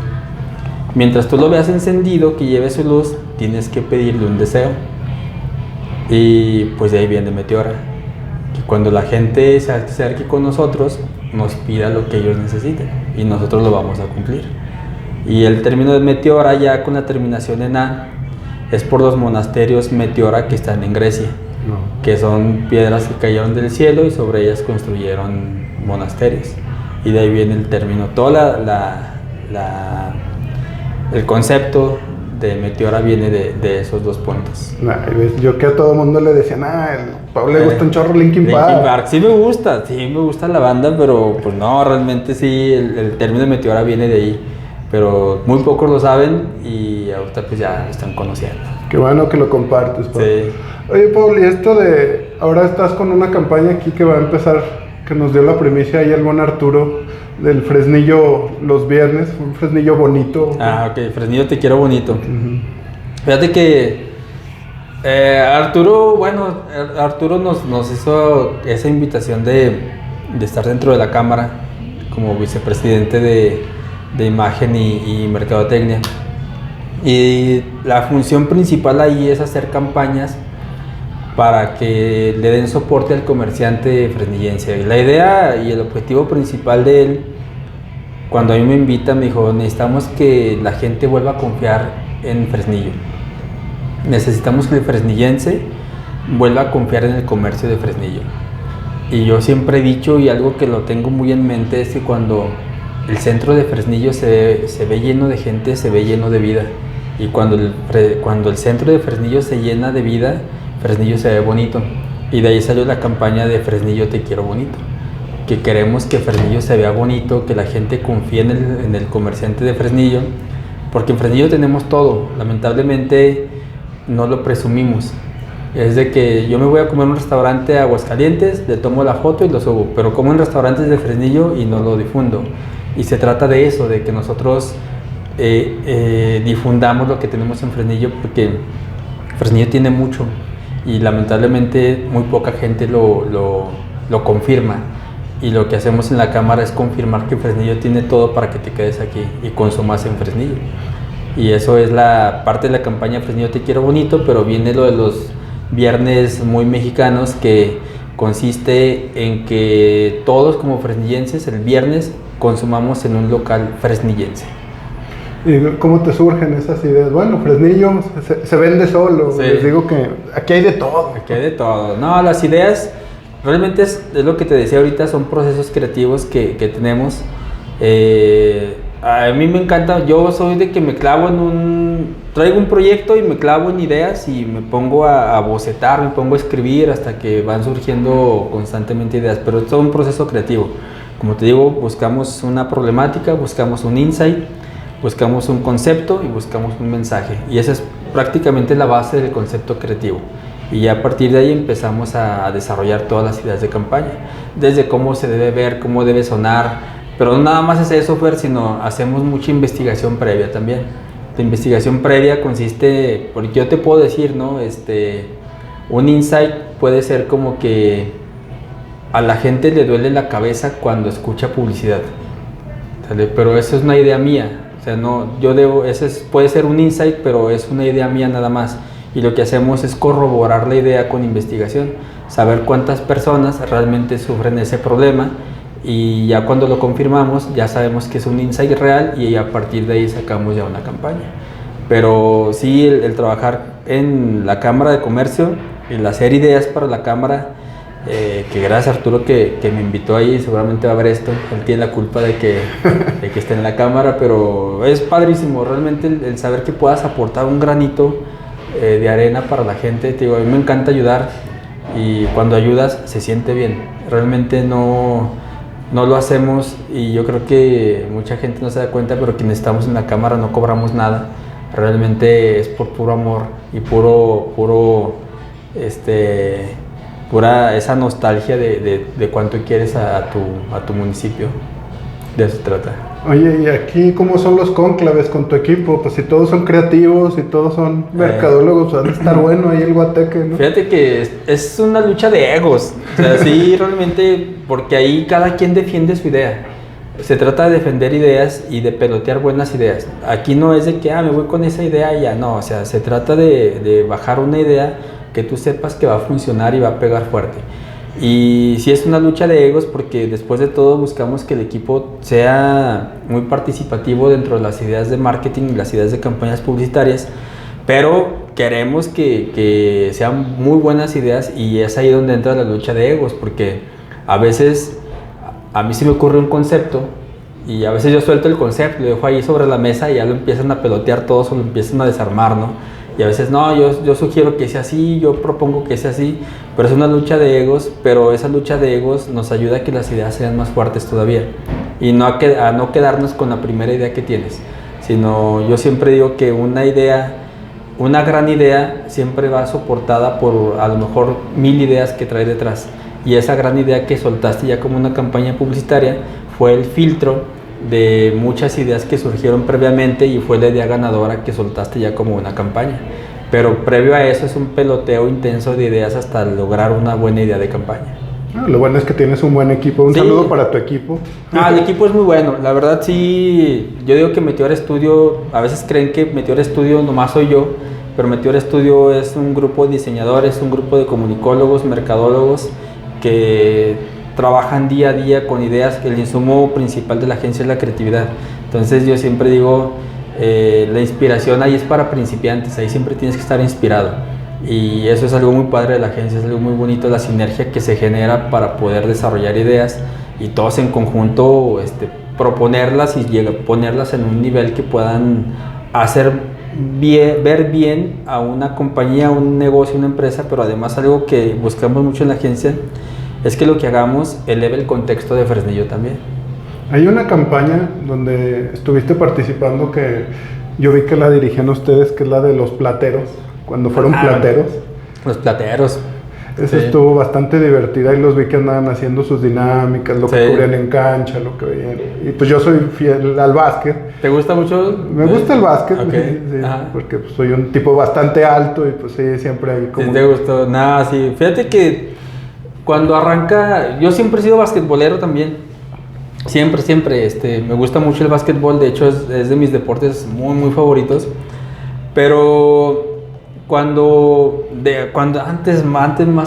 Mientras tú lo veas encendido, que lleve su luz, tienes que pedirle un deseo. Y pues de ahí viene meteora. Que cuando la gente se acerque con nosotros, nos pida lo que ellos necesiten y nosotros lo vamos a cumplir. Y el término de meteora, ya con la terminación en A, es por los monasterios meteora que están en Grecia, que son piedras que cayeron del cielo y sobre ellas construyeron monasterios. Y de ahí viene el término. Todo el concepto de meteora viene de esos dos puntos. Yo que a todo mundo le decía, el Pablo le gusta un chorro Linkin Park. Sí me gusta la banda, pero pues no, realmente sí, el término de meteora viene de ahí. Pero muy pocos lo saben y ahorita pues ya lo están conociendo. Qué bueno que lo compartes, Pablo. Sí. Oye, Pablo, y esto de, ahora estás con una campaña aquí que va a empezar, que nos dio la primicia ahí el buen Arturo, del Fresnillo los viernes, un Fresnillo bonito. Ok, Fresnillo te quiero bonito. Fíjate que Arturo nos hizo esa invitación de estar dentro de la cámara como vicepresidente de imagen y mercadotecnia. Y la función principal ahí es hacer campañas para que le den soporte al comerciante fresnillense. Y la idea y el objetivo principal de él, cuando a mí me invita, me dijo, necesitamos que la gente vuelva a confiar en Fresnillo. Necesitamos que el fresnillense vuelva a confiar en el comercio de Fresnillo. Y yo siempre he dicho, y algo que lo tengo muy en mente, es que cuando el centro de Fresnillo se ve lleno de gente, se ve lleno de vida. Y cuando el centro de Fresnillo se llena de vida, Fresnillo se ve bonito. Y de ahí salió la campaña de Fresnillo te quiero bonito. Que queremos que Fresnillo se vea bonito, que la gente confíe en el comerciante de Fresnillo. Porque en Fresnillo tenemos todo. Lamentablemente no lo presumimos. Es de que yo me voy a comer en un restaurante a Aguascalientes, le tomo la foto y lo subo. Pero como en restaurantes de Fresnillo y no lo difundo. Y se trata de eso, de que nosotros difundamos lo que tenemos en Fresnillo, porque Fresnillo tiene mucho y lamentablemente muy poca gente lo confirma. Y lo que hacemos en la cámara es confirmar que Fresnillo tiene todo para que te quedes aquí y consumas en Fresnillo. Y eso es la parte de la campaña Fresnillo te quiero bonito, pero viene lo de los viernes muy mexicanos, que consiste en que todos como fresnillenses el viernes consumamos en un local fresnillense. ¿Y cómo te surgen esas ideas? Bueno, Fresnillo se vende solo. Sí. Les digo que aquí hay de todo. Aquí hay de todo. No, las ideas realmente es lo que te decía ahorita, son procesos creativos que tenemos. A mí me encanta, yo soy de que me clavo traigo un proyecto y me clavo en ideas y me pongo a bocetar, me pongo a escribir hasta que van surgiendo constantemente ideas, pero es todo un proceso creativo. Como te digo, buscamos una problemática, buscamos un insight, buscamos un concepto y buscamos un mensaje, y esa es prácticamente la base del concepto creativo. Y ya a partir de ahí empezamos a desarrollar todas las ideas de campaña, desde cómo se debe ver, cómo debe sonar, pero no nada más es eso, Fer, sino hacemos mucha investigación previa también. La investigación previa consiste, porque yo te puedo decir, ¿no? Un insight puede ser como que a la gente le duele la cabeza cuando escucha publicidad, ¿sale? Pero eso es una idea mía. O sea, no, puede ser un insight, pero es una idea mía nada más. Y lo que hacemos es corroborar la idea con investigación, saber cuántas personas realmente sufren ese problema, y ya cuando lo confirmamos ya sabemos que es un insight real, y a partir de ahí sacamos ya una campaña. Pero sí, el trabajar en la Cámara de Comercio, el hacer ideas para la Cámara, que gracias a Arturo que me invitó ahí, seguramente va a ver esto, él tiene la culpa de que esté en la cámara, pero es padrísimo realmente el saber que puedas aportar un granito de arena para la gente. Te digo, a mí me encanta ayudar, y cuando ayudas se siente bien, realmente no lo hacemos, y yo creo que mucha gente no se da cuenta, pero quienes estamos en la cámara no cobramos nada, realmente es por puro amor y pura esa nostalgia de cuánto quieres a tu municipio. De eso se trata. Oye, ¿y aquí cómo son los cónclaves con tu equipo? Pues si todos son creativos y todos son mercadólogos, va a estar bueno ahí el guateque, ¿no? Fíjate que es una lucha de egos, o sea, sí, realmente, porque ahí cada quien defiende su idea. Se trata de defender ideas y de pelotear buenas ideas. Aquí no es de que, me voy con esa idea y ya, no, o sea, se trata de bajar una idea que tú sepas que va a funcionar y va a pegar fuerte. Y sí es una lucha de egos porque después de todo buscamos que el equipo sea muy participativo dentro de las ideas de marketing y las ideas de campañas publicitarias, pero queremos que sean muy buenas ideas y es ahí donde entra la lucha de egos, porque a veces a mí se me ocurre un concepto y a veces yo suelto el concepto, lo dejo ahí sobre la mesa y ya lo empiezan a pelotear todos o lo empiezan a desarmar, ¿no? Y a veces no, yo sugiero que sea así, yo propongo que sea así, pero es una lucha de egos, pero esa lucha de egos nos ayuda a que las ideas sean más fuertes todavía y no a no quedarnos con la primera idea que tienes, sino yo siempre digo que una gran idea siempre va soportada por a lo mejor 1000 ideas que trae detrás, y esa gran idea que soltaste ya como una campaña publicitaria fue el filtro de muchas ideas que surgieron previamente y fue la idea ganadora que soltaste ya como una campaña. Pero previo a eso es un peloteo intenso de ideas hasta lograr una buena idea de campaña. Lo bueno es que tienes un buen equipo. Un saludo para tu equipo. El equipo es muy bueno. La verdad sí, yo digo que Meteor Studio, a veces creen que Meteor Studio nomás soy yo, pero Meteor Studio es un grupo de diseñadores, un grupo de comunicólogos, mercadólogos que trabajan día a día con ideas, que el insumo principal de la agencia es la creatividad. Entonces yo siempre digo, la inspiración ahí es para principiantes, ahí siempre tienes que estar inspirado. Y eso es algo muy padre de la agencia, es algo muy bonito, la sinergia que se genera para poder desarrollar ideas y todos en conjunto proponerlas y ponerlas en un nivel que puedan hacer ver bien a una compañía, un negocio, una empresa, pero además algo que buscamos mucho en la agencia es que lo que hagamos eleve el contexto de Fresnillo también. Hay una campaña donde estuviste participando que yo vi que la dirigían ustedes, que es la de los plateros, cuando fueron plateros. Los plateros. Esa estuvo bastante divertida y los vi que andaban haciendo sus dinámicas, lo que cubrían en cancha, lo que veían. Y pues yo soy fiel al básquet. ¿Te gusta mucho? Me gusta el básquet, sí, porque pues, soy un tipo bastante alto y pues sí, siempre hay como... Sí, ¿te gustó? Nada, sí. Fíjate que cuando arranca, yo siempre he sido basquetbolero también, siempre, me gusta mucho el basquetbol, de hecho es de mis deportes muy, muy favoritos, pero más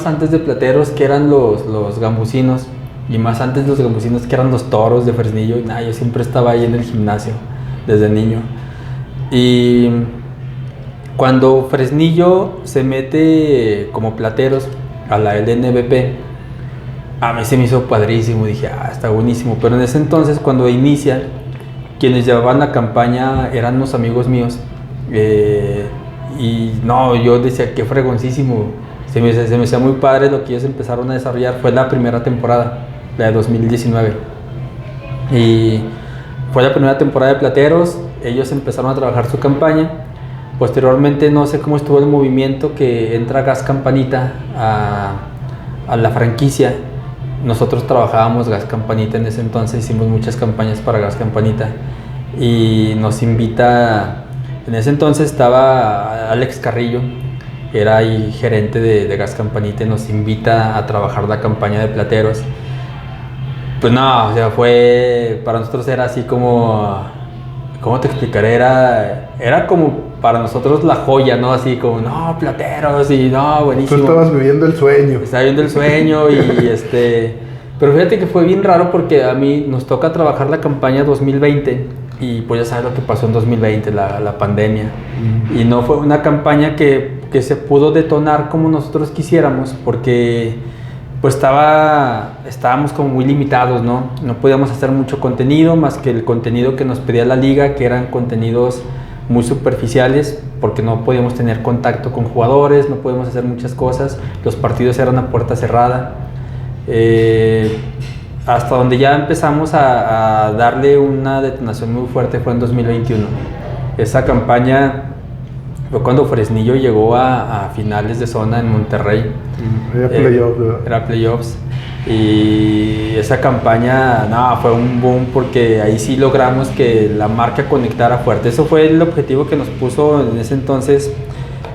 antes de Plateros, que eran los gambusinos, y más antes los gambusinos, que eran los toros de Fresnillo, y yo siempre estaba ahí en el gimnasio, desde niño, y cuando Fresnillo se mete como Plateros a la LNBP, a mí se me hizo padrísimo, dije, está buenísimo, pero en ese entonces cuando inicia, quienes llevaban la campaña eran unos amigos míos, y no, yo decía, qué fregoncísimo, se me hacía muy padre lo que ellos empezaron a desarrollar. Fue la primera temporada, la de 2019, y fue la primera temporada de Plateros, ellos empezaron a trabajar su campaña. Posteriormente no sé cómo estuvo el movimiento que entra Gas Campanita a la franquicia. Nosotros trabajábamos Gas Campanita en ese entonces, hicimos muchas campañas para Gas Campanita y nos invita, en ese entonces estaba Alex Carrillo, era ahí gerente de Gas Campanita, y nos invita a trabajar la campaña de Plateros. Pues no, o sea, para nosotros era así como, ¿cómo te explicaré? Era como para nosotros la joya, ¿no? Así como, no, Plateros, y no, buenísimo. Tú estabas viviendo el sueño. Estaba viviendo el sueño pero fíjate que fue bien raro porque a mí nos toca trabajar la campaña 2020 y pues ya sabes lo que pasó en 2020, la pandemia. Y no fue una campaña que se pudo detonar como nosotros quisiéramos porque pues estábamos como muy limitados, ¿no? No podíamos hacer mucho contenido más que el contenido que nos pedía la liga, que eran contenidos muy superficiales, porque no podíamos tener contacto con jugadores, no podíamos hacer muchas cosas, los partidos eran a puerta cerrada, hasta donde ya empezamos a darle una detonación muy fuerte fue en 2021. Esa campaña fue cuando Fresnillo llegó a finales de zona en Monterrey. Era playoffs. Era playoffs. Y esa campaña, no, fue un boom porque ahí sí logramos que la marca conectara fuerte. Eso fue el objetivo que nos puso en ese entonces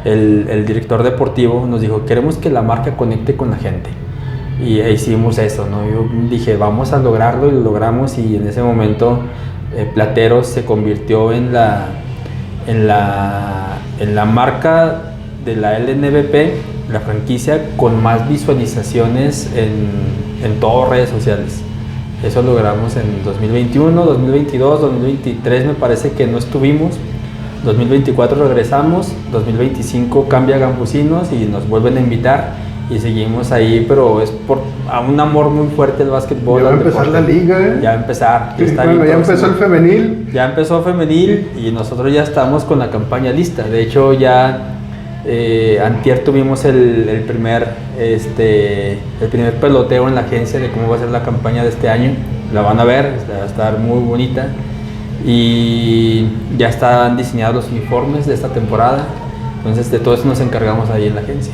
el director deportivo. Nos dijo, queremos que la marca conecte con la gente. Y hicimos eso, ¿no? Yo dije, vamos a lograrlo, y lo logramos. Y en ese momento Plateros se convirtió en la marca de la LNBP, la franquicia con más visualizaciones en todas redes sociales. Eso logramos en 2021, 2022, 2023 me parece que no estuvimos. 2024 regresamos, 2025 cambia Gambusinos y nos vuelven a invitar y seguimos ahí, pero es por un amor muy fuerte el básquetbol. Ya va a empezar la liga, ¿eh? Ya va a empezar. Sí, bueno, ya empezó el femenil. Ya empezó femenil y nosotros ya estamos con la campaña lista. De hecho, ya antier tuvimos el primer peloteo en la agencia de cómo va a ser la campaña de este año. La van a ver, va a estar muy bonita. Y ya están diseñados los uniformes de esta temporada. Entonces de todo eso nos encargamos ahí en la agencia.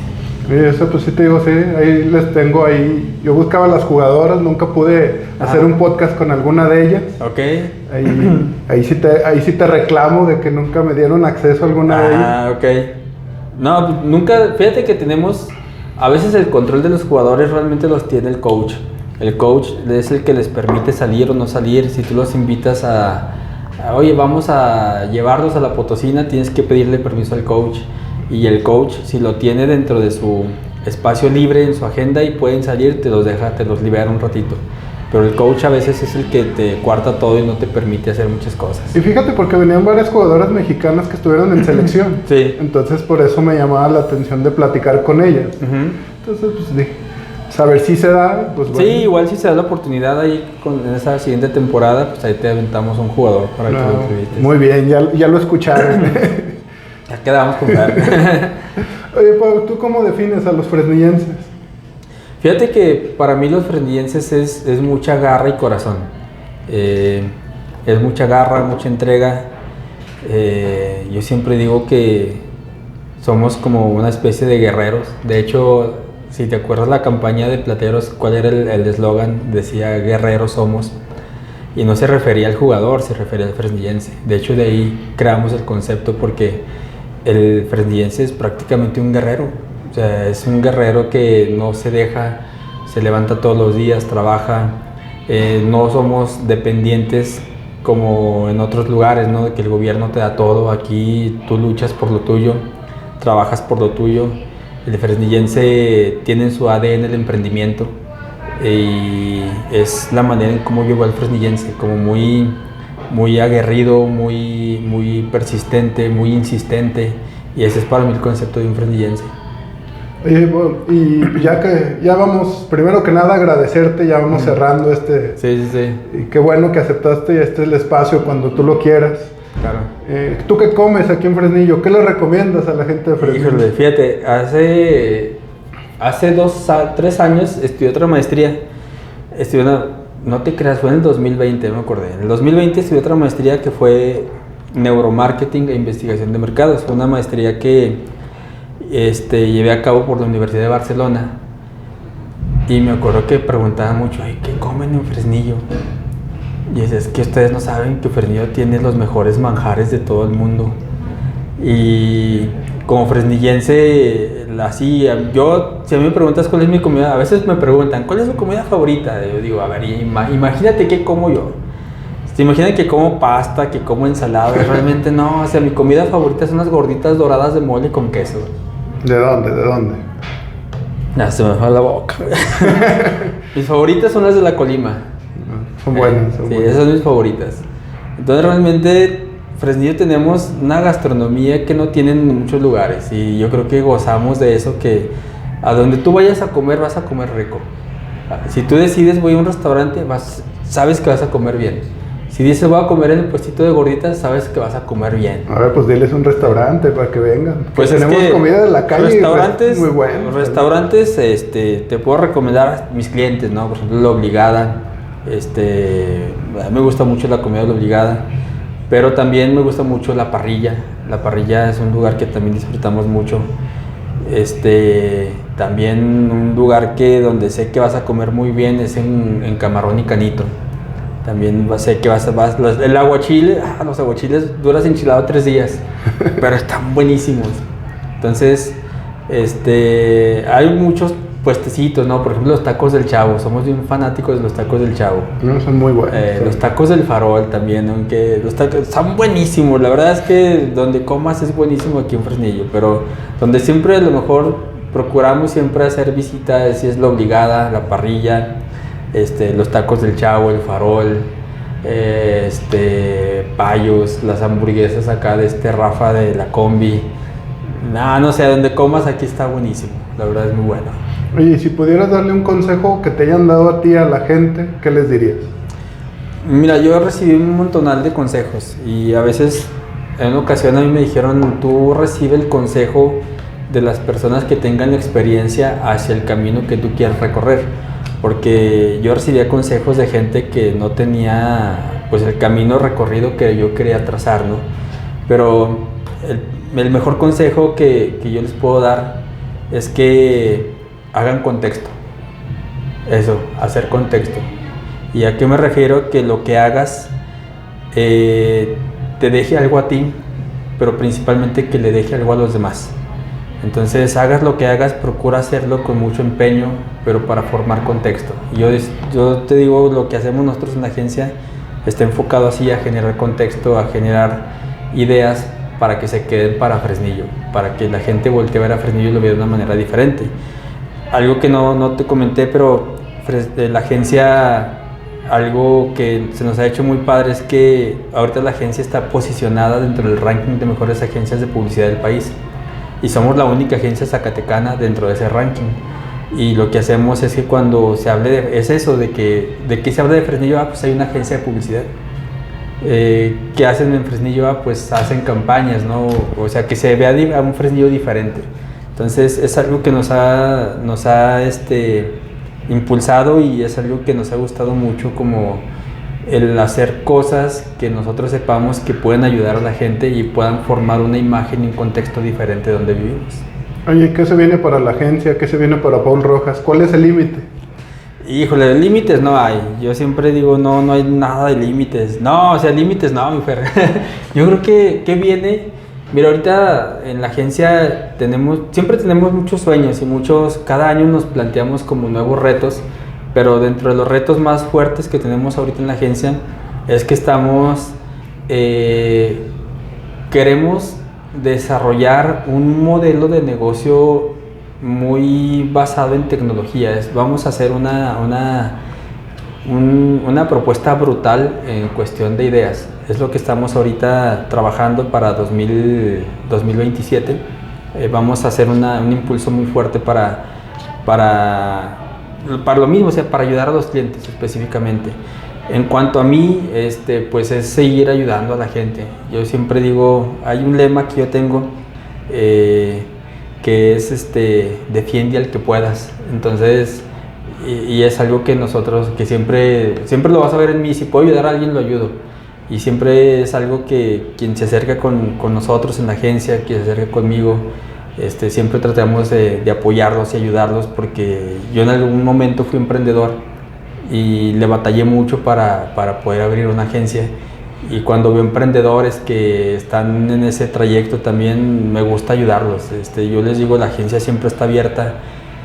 Eso pues sí te digo, sí, ahí les tengo ahí. Yo buscaba a las jugadoras, nunca pude hacer un podcast con alguna de ellas. Ok. Ahí sí te reclamo de que nunca me dieron acceso a alguna de ellas. Ah, ok. No, nunca, fíjate que tenemos, a veces el control de los jugadores realmente los tiene el coach. El coach es el que les permite salir o no salir. Si tú los invitas oye, vamos a llevarlos a la Potosina, tienes que pedirle permiso al coach. Y el coach, si lo tiene dentro de su espacio libre en su agenda y pueden salir, te los libera un ratito. Pero el coach a veces es el que te cuarta todo y no te permite hacer muchas cosas. Y fíjate, porque venían varias jugadoras mexicanas que estuvieron en selección. Sí. Entonces por eso me llamaba la atención de platicar con ellas. Entonces pues dije, saber si se da, pues bueno. Sí, igual si se da la oportunidad ahí en esa siguiente temporada, pues ahí te aventamos un jugador para que lo entrevistes. Muy bien, ya lo escucharon. Ya quedamos con ver. Oye, Pau, ¿tú cómo defines a los fresnillenses? Fíjate que para mí los fresnillenses es mucha garra y corazón. Es mucha garra, mucha entrega. Yo siempre digo que somos como una especie de guerreros. De hecho, si te acuerdas la campaña de Plateros, ¿cuál era el eslogan? Decía, guerreros somos. Y no se refería al jugador, se refería al fresnillense. De hecho, de ahí creamos el concepto porque el fresnillense es prácticamente un guerrero. O sea, es un guerrero que no se deja, se levanta todos los días, trabaja. No somos dependientes como en otros lugares, ¿no? De que el gobierno te da todo. Aquí tú luchas por lo tuyo, trabajas por lo tuyo. El fresnillense tiene en su ADN el emprendimiento y es la manera en cómo llegó el fresnillense, como muy aguerrido, muy persistente, muy insistente, y ese es para mí el concepto de un fresnillense. Oye, bueno, y ya vamos, primero que nada agradecerte, ya vamos cerrando Sí. Y qué bueno que aceptaste el espacio cuando tú lo quieras. Claro. ¿Tú qué comes aquí en Fresnillo? ¿Qué le recomiendas a la gente de Fresnillo? Híjole, fíjate, hace 3 años estudié otra maestría. No te creas, fue en el 2020, me acordé. En el 2020 estudié otra maestría que fue Neuromarketing e Investigación de Mercados. Fue una maestría que llevé a cabo por la Universidad de Barcelona. Y me acuerdo que preguntaba mucho, ¿qué comen en Fresnillo? Y es que ustedes no saben que Fresnillo tiene los mejores manjares de todo el mundo. Y como fresnillense, así, si a mí me preguntas cuál es mi comida, a veces me preguntan, ¿cuál es su comida favorita? Yo digo, a ver, imagínate qué como yo. ¿Se imaginan que como pasta, que como ensalada? Realmente no, o sea, mi comida favorita son las gorditas doradas de mole con queso. ¿De dónde? Ya se me fue la boca. Mis favoritas son las de la Colima. Son buenas, Sí, esas son mis favoritas. Entonces realmente Fresnillo tenemos una gastronomía que no tienen en muchos lugares y yo creo que gozamos de eso, que a donde tú vayas a comer vas a comer rico. Si tú decides voy a un restaurante, sabes que vas a comer bien. Si dices voy a comer en el puestito de gorditas, sabes que vas a comer bien. A ver, pues diles un restaurante para que vengan. Pues tenemos comida de la calle restaurantes muy buenos. Restaurantes, te puedo recomendar a mis clientes, ¿no? Por ejemplo, La Obligada. A mí me gusta mucho la comida de La Obligada, pero también me gusta mucho La Parrilla. La Parrilla es un lugar que también disfrutamos mucho. También un lugar donde sé que vas a comer muy bien es en Camarón y Canito. También sé que el aguachile, los aguachiles duras enchilado 3 días, pero están buenísimos. Entonces, hay muchos puestecitos, ¿no? Por ejemplo, los tacos del Chavo. Somos bien fanáticos de los tacos del Chavo. No, son muy buenos. Los tacos del Farol también, aunque los tacos están buenísimos. La verdad es que donde comas es buenísimo aquí en Fresnillo, pero donde siempre a lo mejor procuramos siempre hacer visitas, si es la obligada, la parrilla, los tacos del Chavo, el Farol, Payos, las hamburguesas acá de Rafa de la Combi. No sé, donde comas aquí está buenísimo. La verdad es muy bueno. Oye, si pudieras darle un consejo que te hayan dado a ti, a la gente, ¿qué les dirías? Mira, yo recibí un montonal de consejos y a veces, en una ocasión a mí me dijeron, tú recibe el consejo de las personas que tengan la experiencia hacia el camino que tú quieres recorrer, porque yo recibía consejos de gente que no tenía pues el camino recorrido que yo quería trazar, ¿no? Pero el mejor consejo que yo les puedo dar es que hagan contexto. Eso, hacer contexto. ¿Y a qué me refiero? Que lo que hagas te deje algo a ti, pero principalmente que le deje algo a los demás. Entonces, hagas lo que hagas, procura hacerlo con mucho empeño, pero para formar contexto. Y yo te digo, lo que hacemos nosotros en la agencia está enfocado así a generar contexto, a generar ideas para que se queden para Fresnillo, para que la gente voltee a ver a Fresnillo y lo vea de una manera diferente. Algo que no te comenté, pero la agencia, algo que se nos ha hecho muy padre es que ahorita la agencia está posicionada dentro del ranking de mejores agencias de publicidad del país. Y somos la única agencia zacatecana dentro de ese ranking. Y lo que hacemos es que cuando se hable es eso, de que se habla de Fresnillo, pues hay una agencia de publicidad. ¿Qué hacen en Fresnillo? Pues hacen campañas, ¿no? O sea, que se vea a un Fresnillo diferente. Entonces es algo que nos ha impulsado y es algo que nos ha gustado mucho, como el hacer cosas que nosotros sepamos que pueden ayudar a la gente y puedan formar una imagen y un contexto diferente de donde vivimos. Oye, ¿qué se viene para la agencia? ¿Qué se viene para Paul Rojas? ¿Cuál es el límite? Híjole, límites no hay. Yo siempre digo, no hay nada de límites. No, o sea, límites no, mi Fer. Yo creo que viene... Mira, ahorita en la agencia siempre tenemos muchos sueños y cada año nos planteamos como nuevos retos, pero dentro de los retos más fuertes que tenemos ahorita en la agencia es que queremos desarrollar un modelo de negocio muy basado en tecnología. Vamos a hacer una propuesta brutal en cuestión de ideas. Es lo que estamos ahorita trabajando para 2027. Vamos a hacer un impulso muy fuerte para lo mismo, o sea, para ayudar a los clientes específicamente. En cuanto a mí, pues es seguir ayudando a la gente. Yo siempre digo, hay un lema que yo tengo, que es defiende al que puedas. Entonces, y es algo que nosotros, que siempre lo vas a ver en mí. Si puedo ayudar a alguien, lo ayudo. Y siempre es algo que quien se acerca con nosotros en la agencia, quien se acerca conmigo, siempre tratamos de apoyarlos y ayudarlos, porque yo en algún momento fui emprendedor y le batallé mucho para poder abrir una agencia. Y cuando veo emprendedores que están en ese trayecto también me gusta ayudarlos. Yo les digo, la agencia siempre está abierta,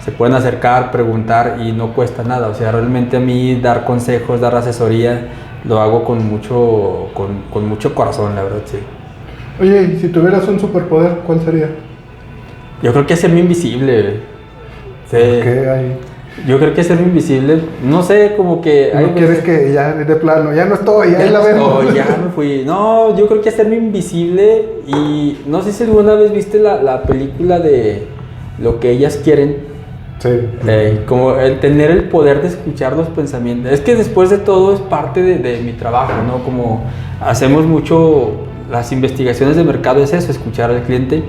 se pueden acercar, preguntar y no cuesta nada. O sea, realmente a mí dar consejos, dar asesoría, lo hago con mucho corazón, la verdad, sí. Oye, y si tuvieras un superpoder, ¿cuál sería? Yo creo que hacerme invisible. Sí. ¿Por qué hay? Yo creo que hacerme invisible, no sé, como que... ¿No quieres que ya de plano, ya no estoy, ahí la vemos? Ya me fui. No, yo creo que hacerme invisible. Y no sé si alguna vez viste la película de Lo que ellas quieren. Sí. Como el tener el poder de escuchar los pensamientos. Es que después de todo es parte de mi trabajo, ¿no? Como hacemos mucho las investigaciones de mercado, es eso, escuchar al cliente.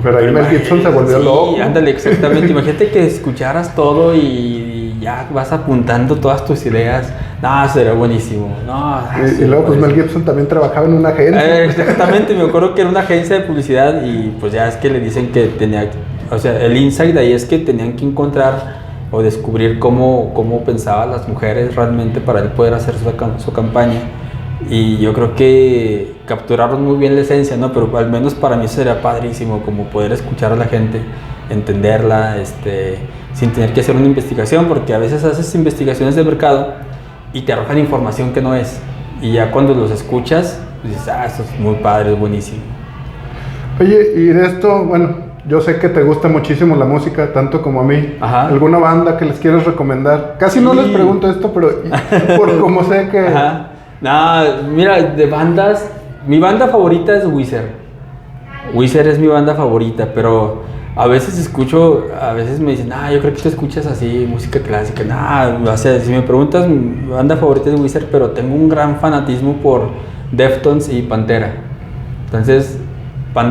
Pero ahí Mel Gibson se volvió loco. Sí, ándale, exactamente. Imagínate que escucharas todo y ya vas apuntando todas tus ideas. No, sería buenísimo. No, y luego pues Mel Gibson también trabajaba en una agencia. Exactamente, me acuerdo que era una agencia de publicidad y pues ya es que le dicen que O sea, el insight de ahí es que tenían que encontrar o descubrir cómo pensaban las mujeres realmente para él poder hacer su campaña. Y yo creo que capturaron muy bien la esencia, ¿no? Pero al menos para mí sería padrísimo como poder escuchar a la gente, entenderla, sin tener que hacer una investigación, porque a veces haces investigaciones de mercado y te arrojan información que no es. Y ya cuando los escuchas, dices, esto es muy padre, es buenísimo. Oye, y de esto, bueno, yo sé que te gusta muchísimo la música, tanto como a mí. Ajá. ¿Alguna banda que les quieras recomendar? Casi no les pregunto esto, pero por como sé que... Ajá. No, mira, de bandas, mi banda favorita es Weezer. Weezer es mi banda favorita, pero a veces a veces me dicen, yo creo que tú escuchas así, música clásica. O sea, si me preguntas, mi banda favorita es Weezer, pero tengo un gran fanatismo por Deftones y Pantera. Entonces,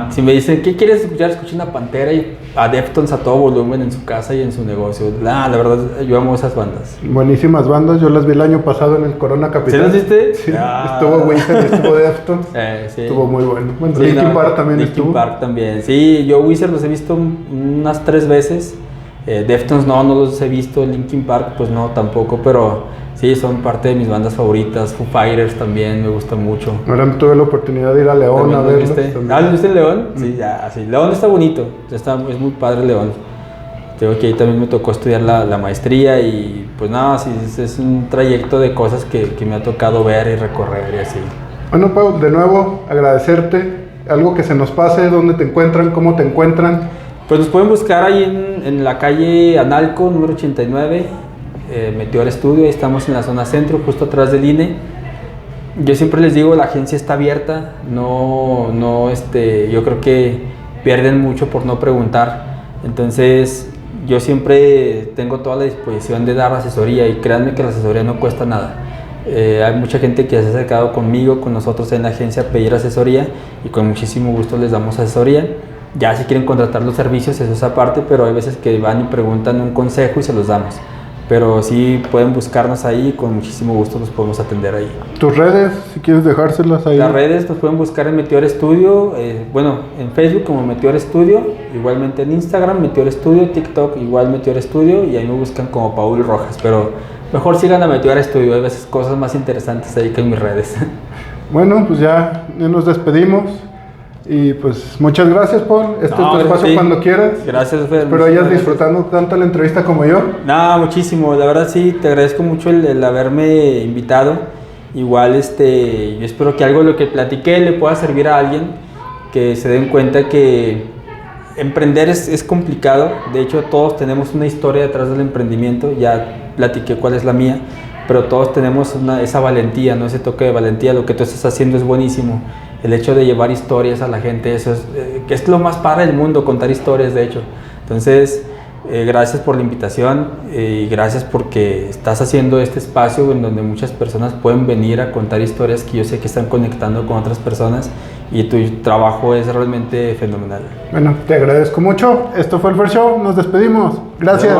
si me dicen, ¿qué quieres escuchar? Escucho una Pantera y a Deftones a todo volumen en su casa y en su negocio. La verdad, yo amo esas bandas. Buenísimas bandas, yo las vi el año pasado en el Corona Capital. ¿Sí las viste? Sí, estuvo Weezer, estuvo Deftones. Sí. Estuvo muy bueno. Bueno, Sí, Linkin Park también Linkin estuvo. Park también. Sí, yo Weezer los he visto unas 3 veces. Deftones no los he visto. Linkin Park pues no, tampoco, pero sí, son parte de mis bandas favoritas. Foo Fighters también me gusta mucho. Ahora tuve la oportunidad de ir a León a verlos. ¿Lo viste en León? Sí, sí. León está bonito. Es muy padre León. Tengo que ahí también me tocó estudiar la maestría y pues nada, sí, es un trayecto de cosas que me ha tocado ver y recorrer y así. Bueno, Pau, de nuevo agradecerte. Algo que se nos pase, ¿dónde te encuentran? ¿Cómo te encuentran? Pues nos pueden buscar ahí en la calle Analco, número 89, Meteor Studio. Ahí estamos en la zona centro, justo atrás del INE. Yo siempre les digo, la agencia está abierta. Yo creo que pierden mucho por no preguntar. Entonces, yo siempre tengo toda la disposición de dar asesoría y créanme que la asesoría no cuesta nada. Hay mucha gente que se ha acercado conmigo, con nosotros en la agencia a pedir asesoría y con muchísimo gusto les damos asesoría. Ya si quieren contratar los servicios, eso es aparte, pero hay veces que van y preguntan un consejo y se los damos. Pero sí pueden buscarnos ahí y con muchísimo gusto los podemos atender ahí. ¿Tus redes, si quieres dejárselas ahí? Las redes nos pueden buscar en Meteor Studio, en Facebook como Meteor Studio, igualmente en Instagram Meteor Studio, TikTok igual Meteor Studio y ahí me buscan como Paul Rojas, pero mejor sigan a Meteor Studio, hay veces cosas más interesantes ahí que en mis redes. Bueno, pues ya nos despedimos. Y pues muchas gracias, Paul. Es tu espacio cuando quieras. Gracias, Fer. Espero hayas disfrutando tanto la entrevista como yo. Muchísimo. La verdad sí, te agradezco mucho el haberme invitado. Igual, yo espero que algo de lo que platiqué le pueda servir a alguien, que se den cuenta que emprender es complicado. De hecho, todos tenemos una historia detrás del emprendimiento. Ya platiqué cuál es la mía, pero todos tenemos esa valentía, ¿no? Ese toque de valentía. Lo que tú estás haciendo es buenísimo. El hecho de llevar historias a la gente, eso que es lo más padre del mundo, contar historias, de hecho. Entonces, gracias por la invitación y gracias porque estás haciendo este espacio en donde muchas personas pueden venir a contar historias que yo sé que están conectando con otras personas y tu trabajo es realmente fenomenal. Bueno, te agradezco mucho. Esto fue el Fer Show. Nos despedimos. Gracias.